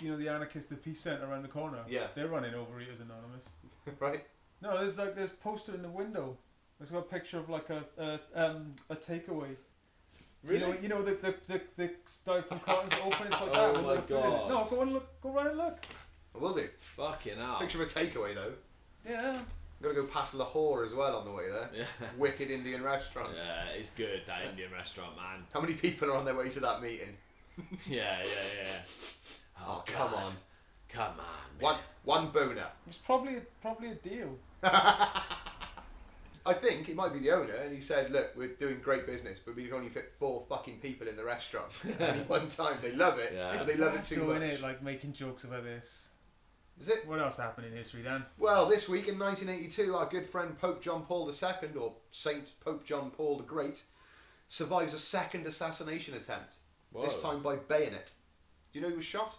the anarchist, the Peace Centre around the corner. Yeah. They're running Overeaters Anonymous. Right. No, there's poster in the window. It's got a picture of like a takeaway. Really? You know the styrofoam cartons open. It's like Oh that with my the food in it. God. No, go and look. Go round and look. I will do. Fucking hell. Picture of a takeaway though. Yeah. I'm gonna go past Lahore as well on the way there. Yeah. Wicked Indian restaurant. Yeah, it's good, that Indian restaurant, man. How many people are on their way to that meeting? Yeah. Oh, come God. on. Come on. One boner. It's probably a deal. I think it might be the owner, and he said, "Look, we're doing great business, but we can only fit 4 fucking people in the restaurant at any one time." They love it, Yeah. but they love it too Doing much. it, like making jokes about this. Is it? What else happened in history, Dan? Well, this week in 1982, our good friend Pope John Paul II, or Saint Pope John Paul the Great, survives a second assassination attempt. Whoa. This time by bayonet. Do you know he was shot?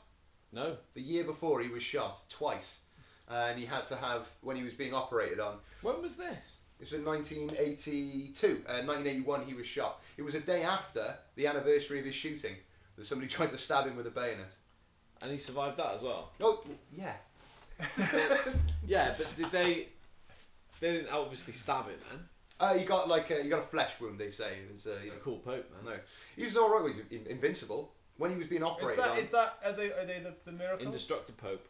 No. The year before, he was shot twice, and he had to have, when he was being operated on. When was this? This was in 1982. 1981, he was shot. It was a day after the anniversary of his shooting that somebody tried to stab him with a bayonet. And he survived that as well? Oh, yeah. Yeah, but did they... They didn't obviously stab him then? He got a flesh wound, they say. It was, He's a cool pope, man. no, he was all right. He was invincible when he was being operated on. Are they the miracle? Indestructible pope.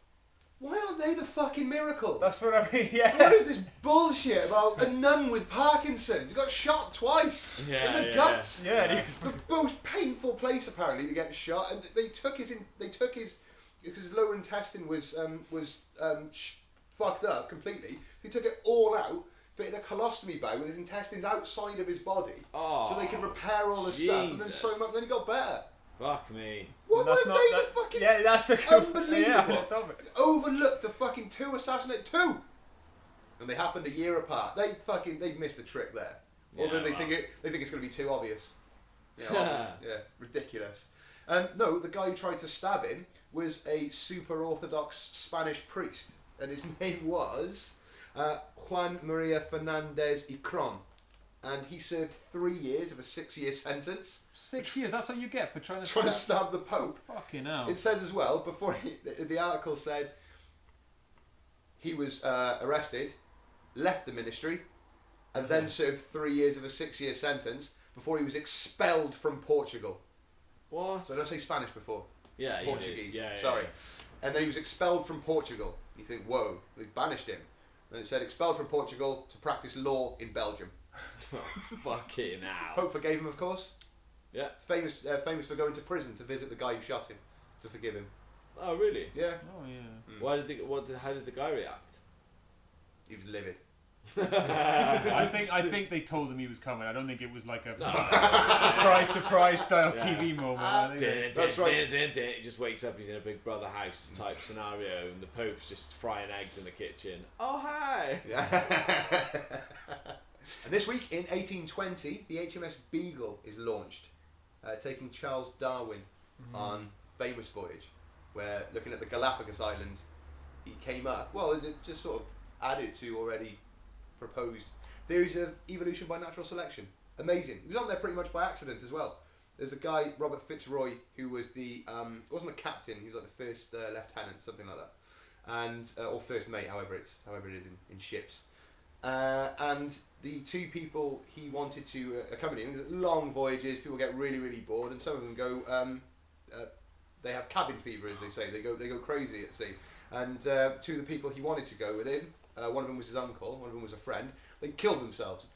Why aren't they the fucking miracle? That's what I mean. Yeah. What is this bullshit about a nun with Parkinson's? He got shot twice in the guts. Yeah. It is. The most painful place apparently to get shot, and they took his lower intestine was fucked up completely. They took it all out, fitted a colostomy bag with his intestines outside of his body, so they could repair all the stuff, and then sew him up. Then he got better. Fuck me. What That's were not they that, the fucking Yeah, that's the cool. unbelievable? Yeah. Overlooked the fucking 2 assassinate 2, and they happened a year apart. They missed the trick there. Although they think it's going to be too obvious. Yeah, ridiculous. No, the guy who tried to stab him was a super orthodox Spanish priest, and his name was Juan Maria Fernandez y Cron, and he served 3 years of a 6-year sentence. 6 years. That's what you get for trying to Stab the Pope. Fucking hell. It says as well, before the article said he was arrested, left the ministry, and then served 3 years of a 6-year sentence before he was expelled from Portugal. What? So I don't say Spanish before. Yeah, Portuguese. Yeah, Sorry. And then he was expelled from Portugal. You think, whoa, they banished him. Then it said expelled from Portugal to practice law in Belgium. Oh, fucking hell. Pope forgave him, of course. Yeah. Famous for going to prison to visit the guy who shot him, to forgive him. Oh, really? Yeah. Oh yeah. How did the guy react? He was livid. I think they told him he was coming. I don't think it was like a surprise style TV moment. I think That's right. He just wakes up, he's in a Big Brother house type scenario, and the Pope's just frying eggs in the kitchen. Oh, hi! And this week in 1820, the HMS Beagle is launched, taking Charles Darwin on famous voyage, where looking at the Galapagos Islands, he came up. Well, it just sort of added to already proposed theories of evolution by natural selection. Amazing. He was on there pretty much by accident as well. There's a guy, Robert Fitzroy, who was wasn't the captain, he was like the first lieutenant, something like that, and or first mate, however it is in ships. And the 2 people he wanted to accompany him, long voyages, people get really, really bored, and some of them go, they have cabin fever, as they say. They go crazy at sea. And 2 of the people he wanted to go with him, one of them was his uncle, one of them was a friend. They killed themselves.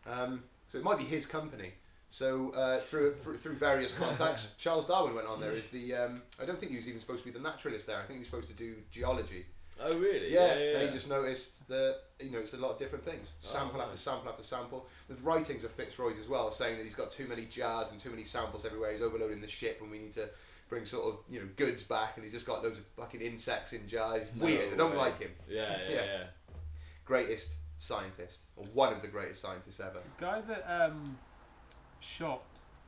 So it might be his company. So through various contacts, Charles Darwin went on there as the. I don't think he was even supposed to be the naturalist there. I think he was supposed to do geology. Oh, really? Yeah. And he just noticed that it's a lot of different things. Sample after sample after sample. There's writings of Fitzroy's as well, saying that he's got too many jars and too many samples everywhere. He's overloading the ship, and we need to bring sort of goods back, and he's just got loads of fucking insects in jars. Weird. I don't like him. Yeah. Greatest scientist, or one of the greatest scientists ever. the guy that shot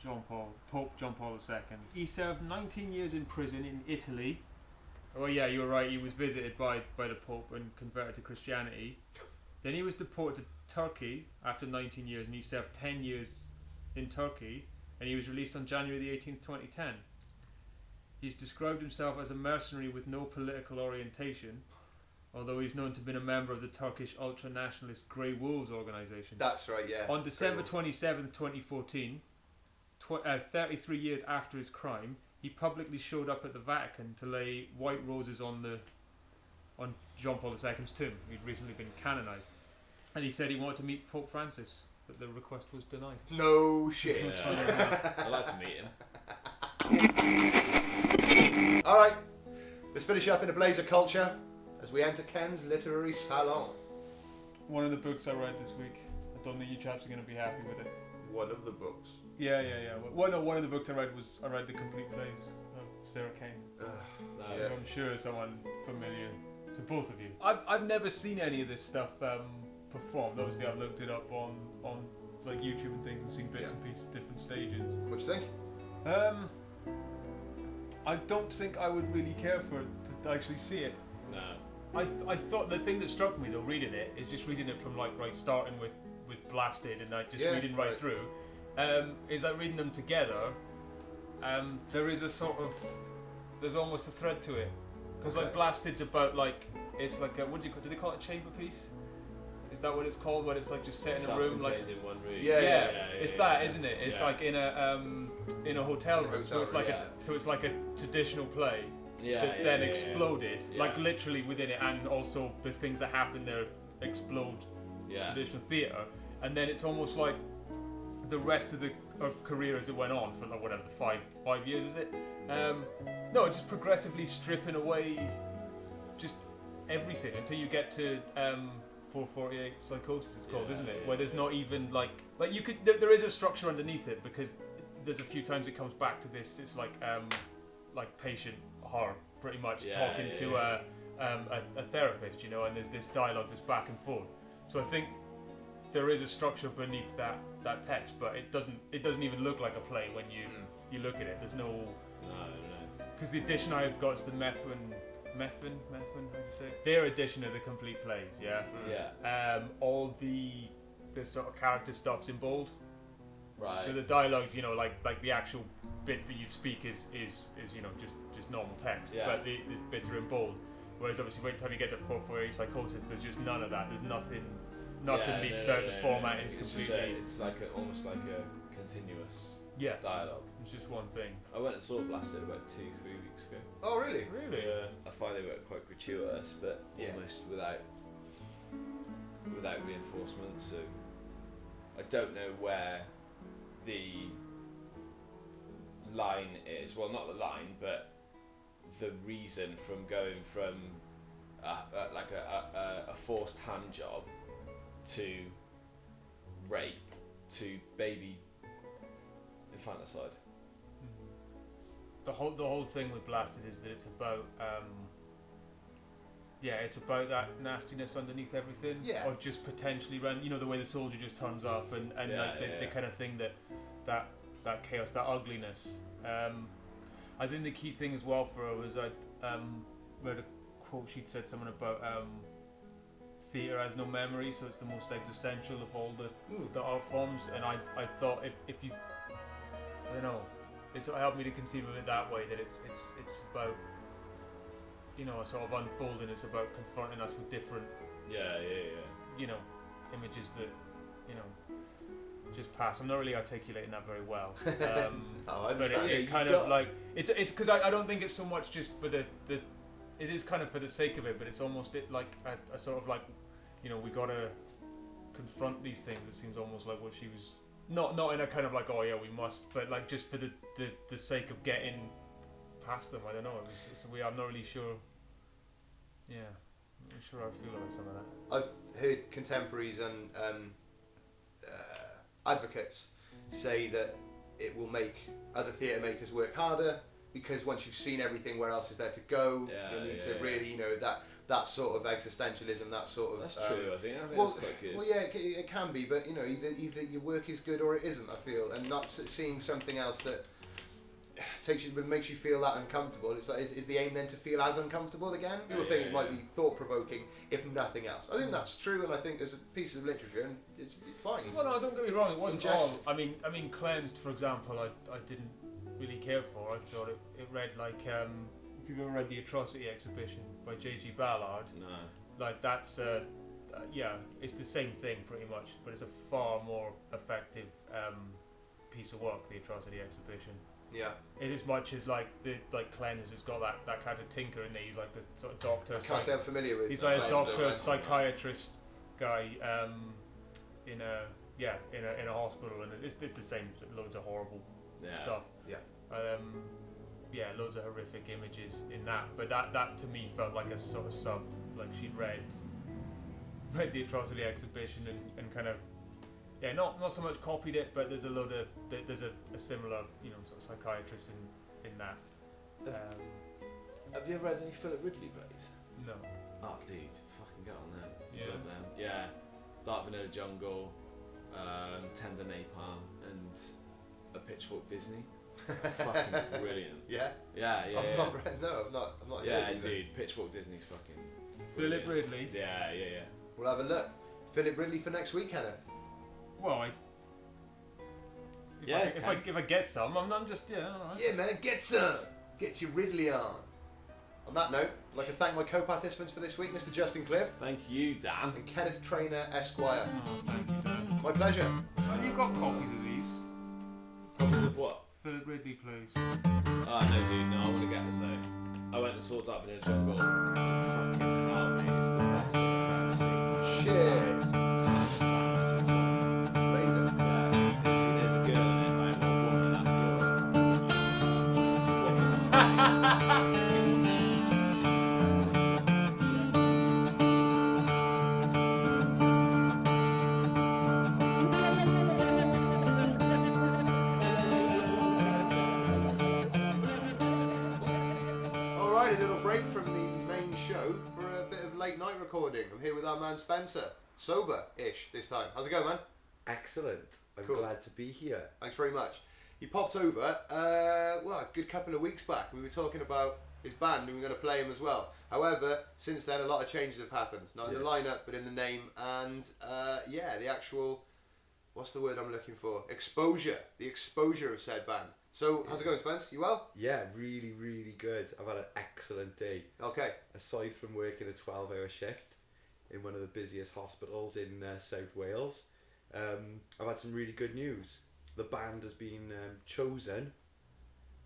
Pope John Paul II. He served 19 years in prison in Italy Well, yeah, you were right. He was visited by the Pope and converted to Christianity. Then he was deported to Turkey after 19 years, and he served 10 years in Turkey, and he was released on January the 18th, 2010. He's described himself as a mercenary with no political orientation, although he's known to have been a member of the Turkish ultra-nationalist Grey Wolves organisation. That's right, yeah. On December 27th, 2014, 33 years after his crime, he publicly showed up at the Vatican to lay white roses on John Paul II's tomb. He'd recently been canonised. And he said he wanted to meet Pope Francis, but the request was denied. No shit. Yeah. I'd like to meet him. Alright, let's finish up in a blaze of culture as we enter Ken's literary salon. One of the books I read this week. I don't think you chaps are going to be happy with it. One of the books. Yeah. One of the books I read the Complete Plays of Sarah Kane. No. Yeah. I'm sure someone familiar to both of you. I've never seen any of this stuff performed. Obviously, I've looked it up on like YouTube and things and seen bits and pieces, different stages. What do you think? I don't think I would really care for it to actually see it. No. I thought the thing that struck me though reading it is just reading it from like starting with Blasted and like just reading right through. Is like reading them together. There is a sort of there's almost a thread to it because like Blasted's about like it's like a, what do they call it, a chamber piece? Is that what it's called? When it's like just set in a room, like in one room. Yeah, it's that, isn't it? It's like in a hotel room. So it's like a traditional play that's then exploded, like literally within it, and also the things that happen there explode traditional theatre, and then it's almost like the rest of the career as it went on for like whatever the five years is it? No, just progressively stripping away just everything until you get to 448 Psychosis it's called, isn't it? Where there's not even like you could there is a structure underneath it because there's a few times it comes back to this. It's like patient horror pretty much talking to a therapist, you know, and there's this dialogue, this back and forth. So I think there is a structure beneath that text, but it doesn't even look like a play when you look at it. There's no because the edition I've got is the Methven, how do you say it? Their edition of the complete plays, all the sort of character stuff's in bold. Right. So the dialogues, you know, like the actual bits that you speak is you know just normal text, but the bits are in bold. Whereas obviously by the time you get to 448 Psychosis, there's just none of that. There's nothing leaps out the format into completely. It's like almost like a continuous dialogue. It's just one thing. I went and saw Blasted about 2-3 weeks ago. Oh, really? Really? I find they were quite gratuitous, but almost without reinforcement. So I don't know where the line is. Well, not the line, but the reason from going from a forced hand job to rape to baby infanticide. The whole thing with Blasted is that it's about it's about that nastiness underneath everything, or just potentially you know, the way the soldier just turns up and the kind of thing that chaos, that ugliness. I think the key thing as well for her was I read a quote. She'd said something about theatre has no memory, so it's the most existential of all the art forms. And I thought if you, I don't know, it sort of helped me to conceive of it that way, that it's about, you know, a sort of unfolding. It's about confronting us with different you know, images that, you know, just pass. I'm not really articulating that very well. But it kind of like it's because I don't think it's so much just for the it is kind of for the sake of it, but it's almost like a sort of like, you know, we gotta confront these things. It seems almost like what she was not in a kind of like, oh yeah, we must, but like just for the sake of getting past them. I don't know. I'm not really sure. Yeah, I'm not sure how I feel about some of that. I've heard contemporaries and advocates say that it will make other theatre makers work harder because once you've seen everything, where else is there to go? You need to really, you know, that sort of existentialism, that sort of. That's true. I think that's quite good. Well, yeah, it can be, but you know, either your work is good or it isn't. I feel, and not seeing something else that makes you feel that uncomfortable. It's like, is the aim then to feel as uncomfortable again? People think it might be thought provoking, if nothing else. I think that's true, and I think there's a piece of literature, and it's fine. Well, no, don't get me wrong. It wasn't all. I mean, Cleansed, for example, I didn't really care for. I thought it read like if you've ever read the Atrocity Exhibition by J.G. Ballard. No. Like that's it's the same thing pretty much, but it's a far more effective piece of work. The Atrocity Exhibition. Yeah. In as much as like Cleanse has got that kind of tinker in there. He's like the sort of doctor. I can't say I'm familiar with. He's like a doctor, psychiatrist guy in a hospital, and it's the same. Loads of horrible stuff. Yeah. Loads of horrific images in that. But that to me felt like a sort of sub. Like she'd read the Atrocity Exhibition and kind of. Yeah, not so much copied it, but there's a similar, sort of psychiatrist in that. Have you ever read any Philip Ridley plays? No. Oh, dude, fucking get on them. Yeah. Love them. Yeah. Dark Vanilla Jungle, Tender Napalm, and A Pitchfork Disney. Fucking brilliant. Yeah. Yeah. I've not read. No, I'm not. Yeah, dude, Pitchfork Disney's fucking. Philip Ridley. Yeah. We'll have a look. Philip Ridley for next week, Kenneth. Well, if I get some, I'm just all right. Yeah, man, get some. Get your Ridley on. On that note, I'd like to thank my co-participants for this week, Mr. Justin Cliff. Thank you, Dan. And Kenneth Trainer, Esquire. Oh, thank you, Dan. My pleasure. Have you got copies of these? Copies of what? Philip Ridley plays. Oh, no, dude, no, I want to get them, though. I went and saw Dark Vanilla Jungle. Fucking hell, mate, it's the best thing I've ever seen. Shit. Recording. I'm here with our man Spencer, sober-ish this time. How's it going, man? Excellent. I'm Cool. glad to be here. Thanks very much. He popped over, a good couple of weeks back. We were talking about his band and we were going to play him as well. However, since then a lot of changes have happened. Not in the lineup, but in the name and the actual, what's the word I'm looking for? Exposure. The exposure of said band. So, how's it going, Spence? You well? Yeah, really, really good. I've had an excellent day. Okay. Aside from working a 12-hour shift in one of the busiest hospitals in South Wales, I've had some really good news. The band has been chosen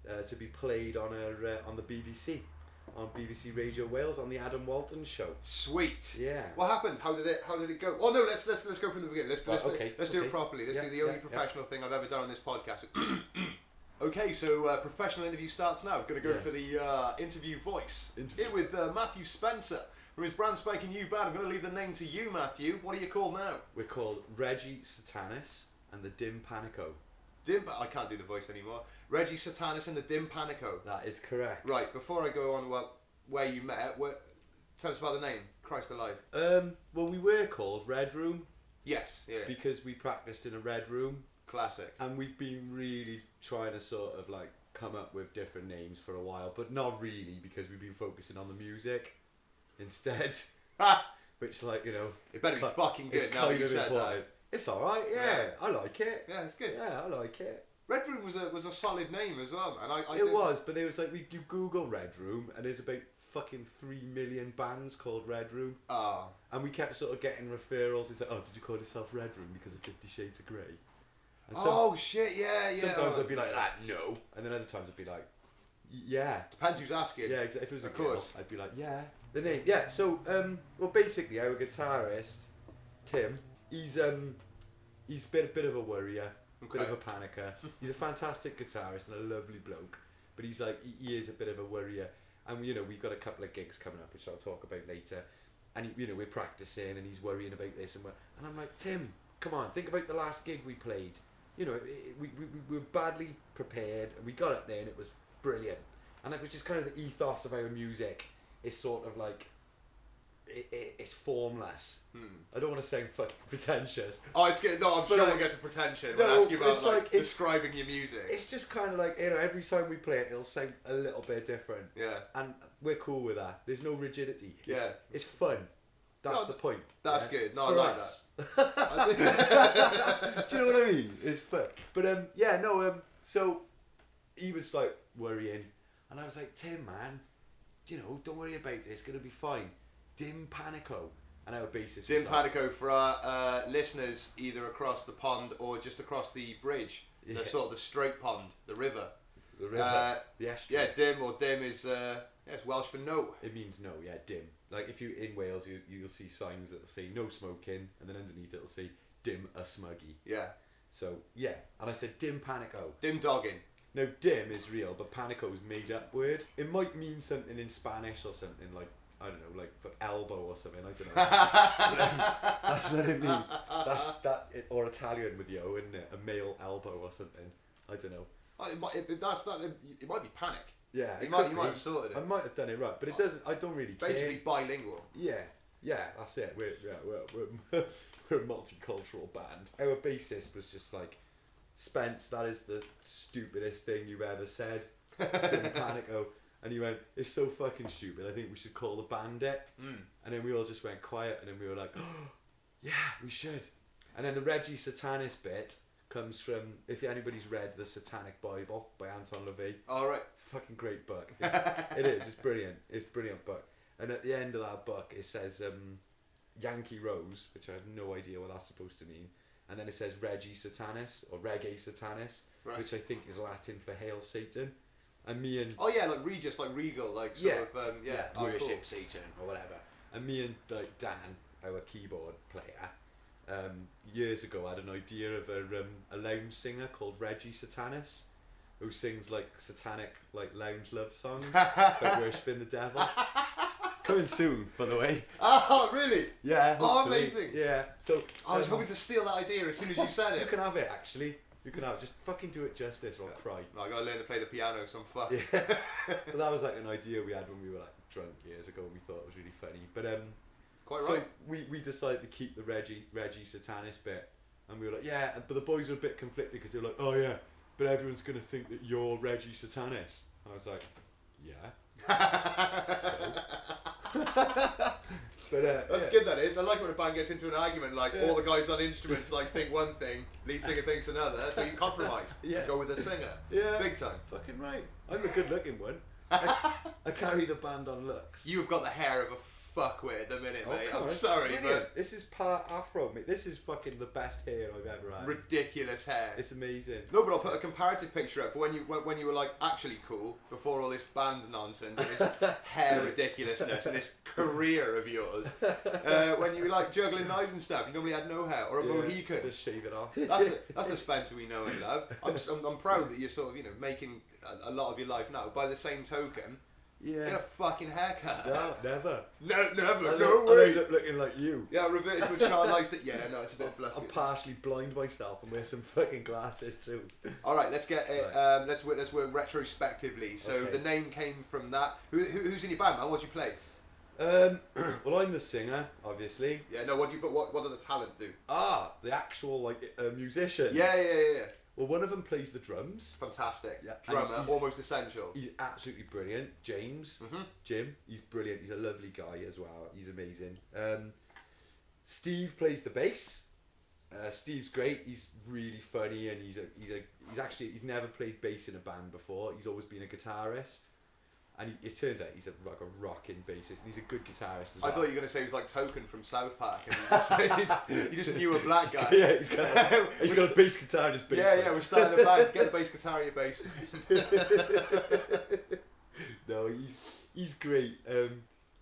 to be played on the BBC, on BBC Radio Wales, on the Adam Walton show. Sweet. Yeah. What happened? How did it go? Oh no, let's go from the beginning. Let's do it properly. Let's do the only professional thing I've ever done on this podcast. Okay, so professional interview starts now. Going to go for the interview voice. Here with Matthew Spencer from his brand spanking new band. I'm going to leave the name to you, Matthew. What are you called now? We're called Reggie Satanis and the Dim Panico. I can't do the voice anymore. Reggie Satanis and the Dim Panico. That is correct. Right, before I go on where you met, tell us about the name. Christ alive. Well, we were called Red Room. Yes, yeah. Because we practiced in a red room. Classic. And we've been really trying to sort of like come up with different names for a while, but not really because we've been focusing on the music instead. Which, like, it better be fucking good now you've said that. It's alright, I like it. Yeah, it's good. Yeah, I like it. Red Room was a solid name as well, man. It was, but it was like, you Google Red Room and there's about fucking 3 million bands called Red Room. Oh. And we kept sort of getting referrals. It's like, oh, did you call yourself Red Room because of 50 Shades of Grey? And shit, yeah. Sometimes I'd be like, no. And then other times I'd be like, yeah. Depends who's asking. Yeah, exactly. If it was a girl, I'd be like, yeah. The name, yeah. So, well, basically, our guitarist, Tim, he's a bit of a worrier, bit of a panicker. He's a fantastic guitarist and a lovely bloke, but he's like, he is a bit of a worrier. And we've got a couple of gigs coming up, which I'll talk about later. And we're practicing, and he's worrying about this, and I'm like, Tim, come on, think about the last gig we played. We were badly prepared and we got up there and it was brilliant, and it was just kind of the ethos of our music is sort of like it's formless. I don't want to sound fucking pretentious. Oh, it's good. No, I'm sure we'll get to pretension. We'll ask you about like describing your music. It's just kind of like, you know, every time we play it, it'll sound a little bit different. Yeah. And we're cool with that. There's no rigidity. It's fun. That's the point. That's good. No, For I like us. that. Do you know what I mean? It's fun. But so he was like worrying, and I was like, Tim, man, you know, don't worry about it. It's gonna be fine. Dim Panico. And our bassist. Dim Panico for our listeners either across the pond or just across the bridge. Yeah. The sort of the straight pond, the river. The river. The estuary. Yeah, dim is it's Welsh for no. It means no, yeah, dim. Like if you in Wales, you'll see signs that'll say no smoking, and then underneath it'll say dim a smuggy. Yeah. So yeah, and I said dim panico. Dim dogging. No, dim is real, but panico is made up word. It might mean something in Spanish or something like, I don't know, like for elbow or something. I don't know. That's what it means. Or Italian with yo, isn't it? A male elbow or something. I don't know. Oh, it might be panic. Yeah, you might have sorted it. I might have done it right, but it doesn't. I don't really care. Basically bilingual. Yeah, that's it. We're a multicultural band. Our bassist was just like, Spence, that is the stupidest thing you've ever said. Dim Panico. And he went, it's so fucking stupid, I think we should call the band it. And then we all just went quiet, and then we were like, oh, yeah, we should. And then the Reggie Satanis bit comes from, if anybody's read The Satanic Bible by Anton LaVey. All right. It's a fucking great book. It's brilliant. It's a brilliant book. And at the end of that book, it says Yankee Rose, which I have no idea what that's supposed to mean. And then it says Reggie Satanis, or Reggae Satanis, right. which I think is Latin for Hail Satan. And me and... Oh yeah, like Regis, like regal, like sort of, worship cool. Satan, or whatever. And me and like Dan, our keyboard player, years ago had an idea of a lounge singer called Reggie Satanis, who sings like satanic like lounge love songs about worshipping the devil. Coming soon, by the way. Oh, really? Yeah. Oh, hopefully. amazing. Yeah. So I was hoping to steal that idea as soon as you said it. You can have it, actually. You can have it. Just fucking do it justice, or I'll cry. No, I gotta learn to play the piano, so I'm fucked. Yeah. But that was like an idea we had when we were like drunk years ago, and we thought it was really funny. But quite so right. we decided to keep the Reggie Satanis bit, and we were like, yeah. But the boys were a bit conflicted because they were like, oh yeah, but everyone's gonna think that you're Reggie Satanis, and I was like, yeah. So. But, that's good. That is. I like when a band gets into an argument. Like all the guys on instruments like think one thing, lead singer thinks another. So you compromise. Yeah. Go with the singer. Yeah. Big time. Fucking right. I'm a good-looking one. I carry the band on looks. You've got the hair of a fuckwit at the minute, mate. I'm on. sorry, Brilliant. but this is part afro, mate. This is fucking the best hair I've ever had. ridiculous hair. It's amazing. No, but I'll put a comparative picture up for when you were like actually cool before all this band nonsense and this hair ridiculousness and this career of yours. When you were like juggling knives and stuff, you normally had no hair or a Mohican. Just shave it off. That's the Spencer we know and love. I'm proud that you're sort of making a lot of your life now. By the same token, get a fucking haircut. No, never. Never. I No way. end up looking like you. Yeah, reverted to a childlike state. Yeah, no, it's a bit fluffy. I'm partially blind myself and wear some fucking glasses too. All right, let's get it. Right. Let's work retrospectively. So Okay. the name came from that. Who's in your band, man? What do you play? Well, I'm the singer, obviously. Yeah, no. What do the talent do? The actual like musician. Yeah. Well, one of them plays the drums. Fantastic. Yeah, Drummer, and almost essential. He's absolutely brilliant. James, Jim, he's brilliant. He's a lovely guy as well. He's amazing. Steve plays the bass. Steve's great. He's really funny, and he's never played bass in a band before. He's always been a guitarist. And it turns out he's like a rocking bassist, and he's a good guitarist as well. I thought you were going to say he was like Token from South Park, and you just knew a black guy. Yeah, he's got a bass guitar in his basement. Yeah, we're starting a band. Get the bass guitar in your basement. No, he's great.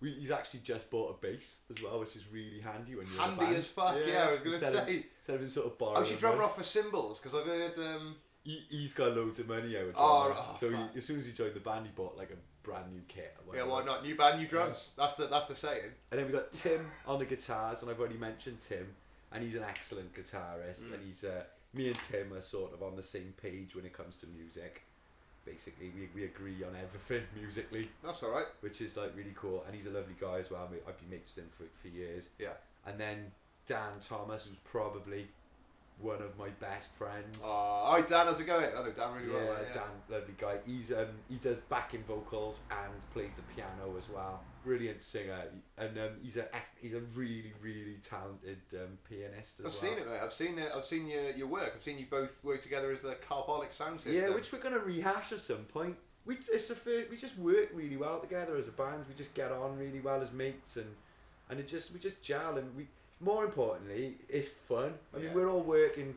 He's actually just bought a bass as well, which is really handy when you're in a band. As fuck. Yeah, I was going to say. Instead of him sort of borrowing. Oh, she drummer off for cymbals because I've heard. He's got loads of money out. So as soon as he joined the band, he bought like a brand new kit. Yeah, why not? New band, new drums. Yeah. That's the saying. And then we got Tim on the guitars, and I've already mentioned Tim, and he's an excellent guitarist. And he's me and Tim are sort of on the same page when it comes to music. basically we agree on everything musically, That's all right. which is like really cool. And he's a lovely guy as well. I've been mates with him for years. Yeah. And then Dan Thomas, who's probably one of my best friends. Hi Dan, how's it going? I know Dan really well. Mate, Dan, lovely guy. He does backing vocals and plays the piano as well. Brilliant singer, and he's a really really talented pianist as I've well. seen it, mate. I've seen your work. I've seen you both work together as the Carbolic sound system. Yeah, which we're gonna rehash at some point. We just work really well together as a band. We just get on really well as mates, and we just gel, and we. More importantly, it's fun. I mean, we're all working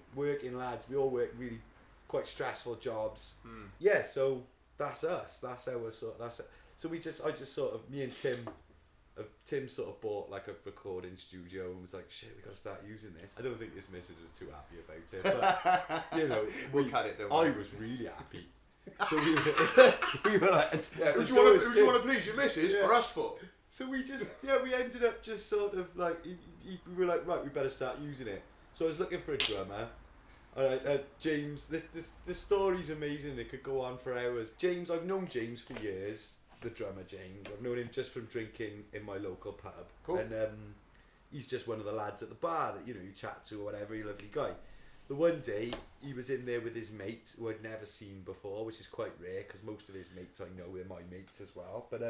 lads. We all work really quite stressful jobs. Yeah, so that's us. That's our sort. That's it. So I just sort of me and Tim sort of bought like a recording studio and was like, shit, we got to start using this. I don't think this missus was too happy about it, but you know, we'll cut it. Don't I worry. was really happy. So we were like, yeah, who and do so was you Tim. want to please, your missus or us for? So we ended up just sort of like, we were like, right, we better start using it. So I was looking for a drummer. James, this story's amazing. It could go on for hours. James, I've known James for years. The drummer James. I've known him just from drinking in my local pub. Cool. And he's just one of the lads at the bar that you chat to or whatever. He's a lovely guy. The one day he was in there with his mate who I'd never seen before, which is quite rare because most of his mates I know they're my mates as well. But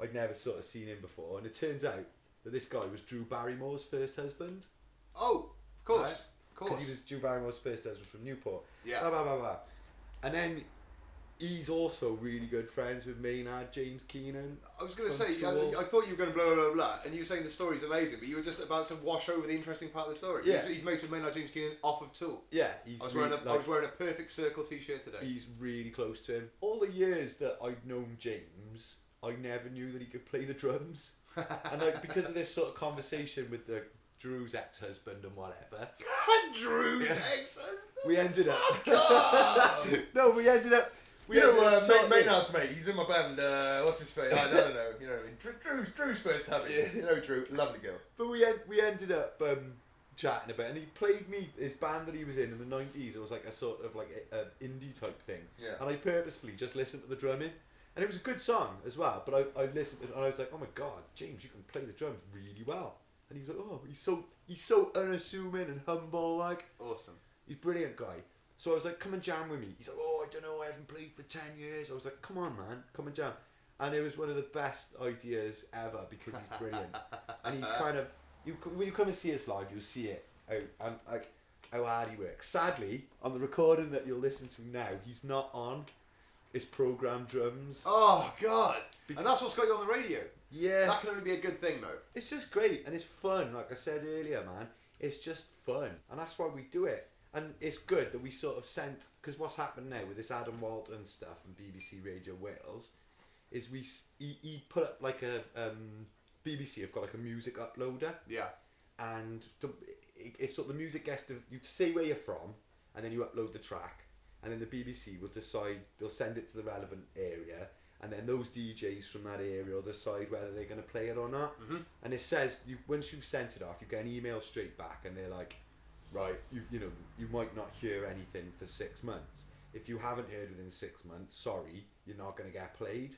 I'd never sort of seen him before, and it turns out that this guy was Drew Barrymore's first husband. Oh, of course, Right? of course. Because he was Drew Barrymore's first husband from Newport. Yeah. Blah, blah, blah, blah. And then he's also really good friends with Maynard James Keenan. I was going to from say, Tool. I thought you were going to blah, blah, blah, blah, and you were saying the story's amazing, but you were just about to wash over the interesting part of the story. Yeah. He's mates with Maynard James Keenan off of Tool. Yeah, he's I was really, wearing a Perfect Circle t-shirt today. he's really close to him. All the years that I'd known James, I never knew that he could play the drums. And like because of this sort of conversation with the Drew's ex-husband and whatever, Drew's Yeah. ex-husband. we ended up. God. No, we ended up. Maynard's mate. He's in my band. What's his face? I don't know. You know what I mean? Drew's first hubby. Yeah. You know Drew, lovely girl. But we ended up chatting a bit, and he played me his band that he was in the 90s. It was like a sort of like a indie type thing. Yeah. And I purposefully just listened to the drumming, and it was a good song as well. But I listened to it and I was like, oh my god, James, you can play the drums really well. And he was like, oh, he's so unassuming and humble, like. Awesome. He's a brilliant guy. So I was like, come and jam with me. He's like, oh, I don't know, I haven't played for 10 years. I was like, come on, man, come and jam. And it was one of the best ideas ever because he's brilliant. And he's kind of, when you come and see us live, you'll see it. How hard he works. Sadly, on the recording that you'll listen to now, he's not on his programmed drums. Oh God! And that's what's got you on the radio. Yeah. That can only be a good thing, though. It's just great and it's fun. Like I said earlier, man, it's just fun, and that's why we do it. And it's good that we sort of sent, because what's happened now with this Adam Walton stuff and BBC Radio Wales is he put up like a BBC have got like a music uploader, Yeah. and it's sort of the music gets to you say where you're from, and then you upload the track, and then the BBC will decide, they'll send it to the relevant area, and then those DJs from that area will decide whether they're going to play it or not. Mm-hmm. And it says once you've sent it off, you get an email straight back, and they're like, right, you might not hear anything for 6 months. If you haven't heard within 6 months, sorry, you're not going to get played.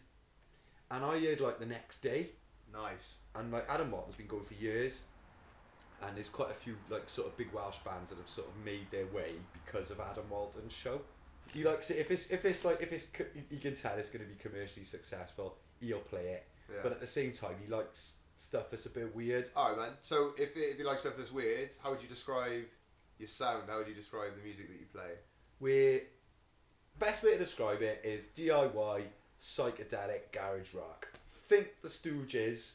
And I heard like the next day, Nice. and like Adam Walton's been going for years, and there's quite a few like sort of big Welsh bands that have sort of made their way because of Adam Walton's show. He likes it if he can tell it's going to be commercially successful, he'll play it. Yeah. But at the same time, he likes stuff that's a bit weird. Alright, man. So if you like stuff that's weird, how would you describe your sound? How would you describe the music that you play? Best way to describe it is DIY psychedelic garage rock. Think the Stooges,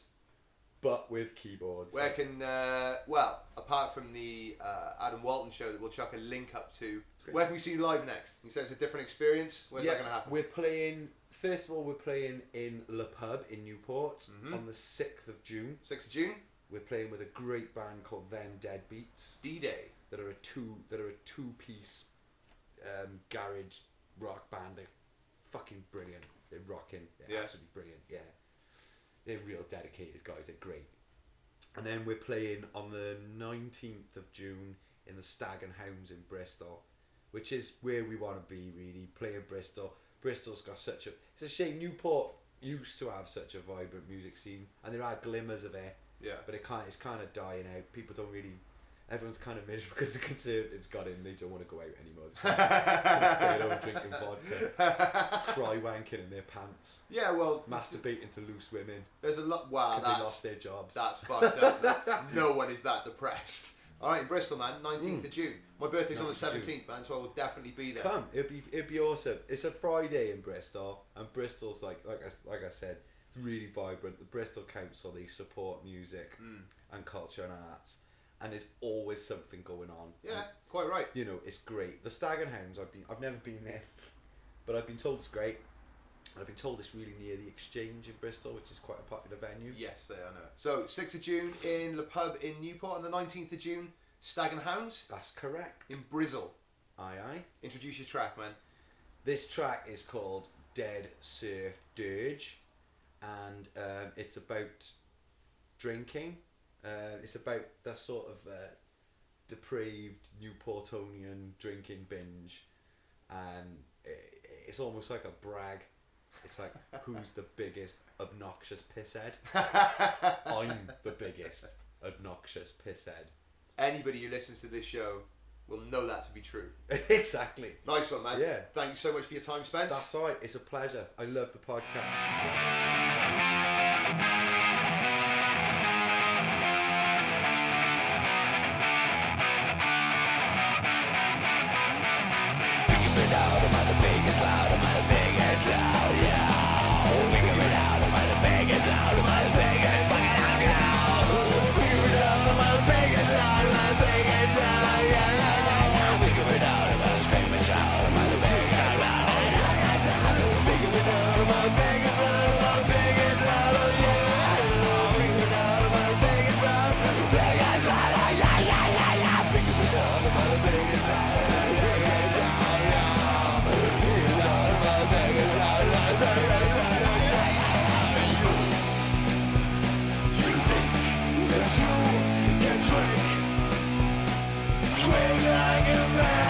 but with keyboards. Where can apart from the Adam Walton show that we'll chuck a link up to, where can we see you live next? You said it's a different experience. Where's that going to happen? We're playing. First of all, we're playing in Le Pub in Newport Mm-hmm. on the 6th of June. 6th of June. We're playing with a great band called Them Deadbeats D-Day. that are a two-piece garage rock band. They're fucking brilliant. They're rocking. They're Yeah. absolutely brilliant. Yeah, they're real dedicated guys. They're great. And then we're playing on the 19th of June in the Stag and Hounds in Bristol, which is where we want to be really. Playing Bristol. Bristol's got such a... It's a shame Newport used to have such a vibrant music scene, and there are glimmers of it, Yeah. but it's kind of dying out. People don't really... Everyone's kind of miserable because the Conservatives got in. They don't want to go out anymore. They just stay at home drinking vodka, cry wanking in their pants, Yeah, well, masturbating to loose women there's a lot. Wow, because they lost their jobs. that's fucked up. Man. No one is that depressed. All right, Bristol, man. 19th of June. My birthday's on the 19th of 17th, man. So I will definitely be there. Come, it'd be awesome. It's a Friday in Bristol, and Bristol's like I said, really vibrant. The Bristol Council, they support music and culture and arts, and there's always something going on. Yeah, And, quite right. you know, it's great. The Stag and Hounds, I've never been there, but I've been told it's great. And I've been told it's really near the Exchange in Bristol, which is quite a popular venue. Yes, they are. No. So 6th of June in Le Pub in Newport, and the 19th of June, Stag and Hounds That's correct. in Brizzle. Aye, aye. Introduce your track, man. This track is called Dead Surf Dirge, and it's about drinking. It's about that sort of depraved Newportonian drinking binge, and it's almost like a brag. It's like, who's the biggest obnoxious pisshead? I'm the biggest obnoxious pisshead. Anybody who listens to this show will know that to be true. Exactly. Nice one, man. Yeah. Thank you so much for your time, Spence. That's all right. It's a pleasure. I love the podcast. Swing like a man.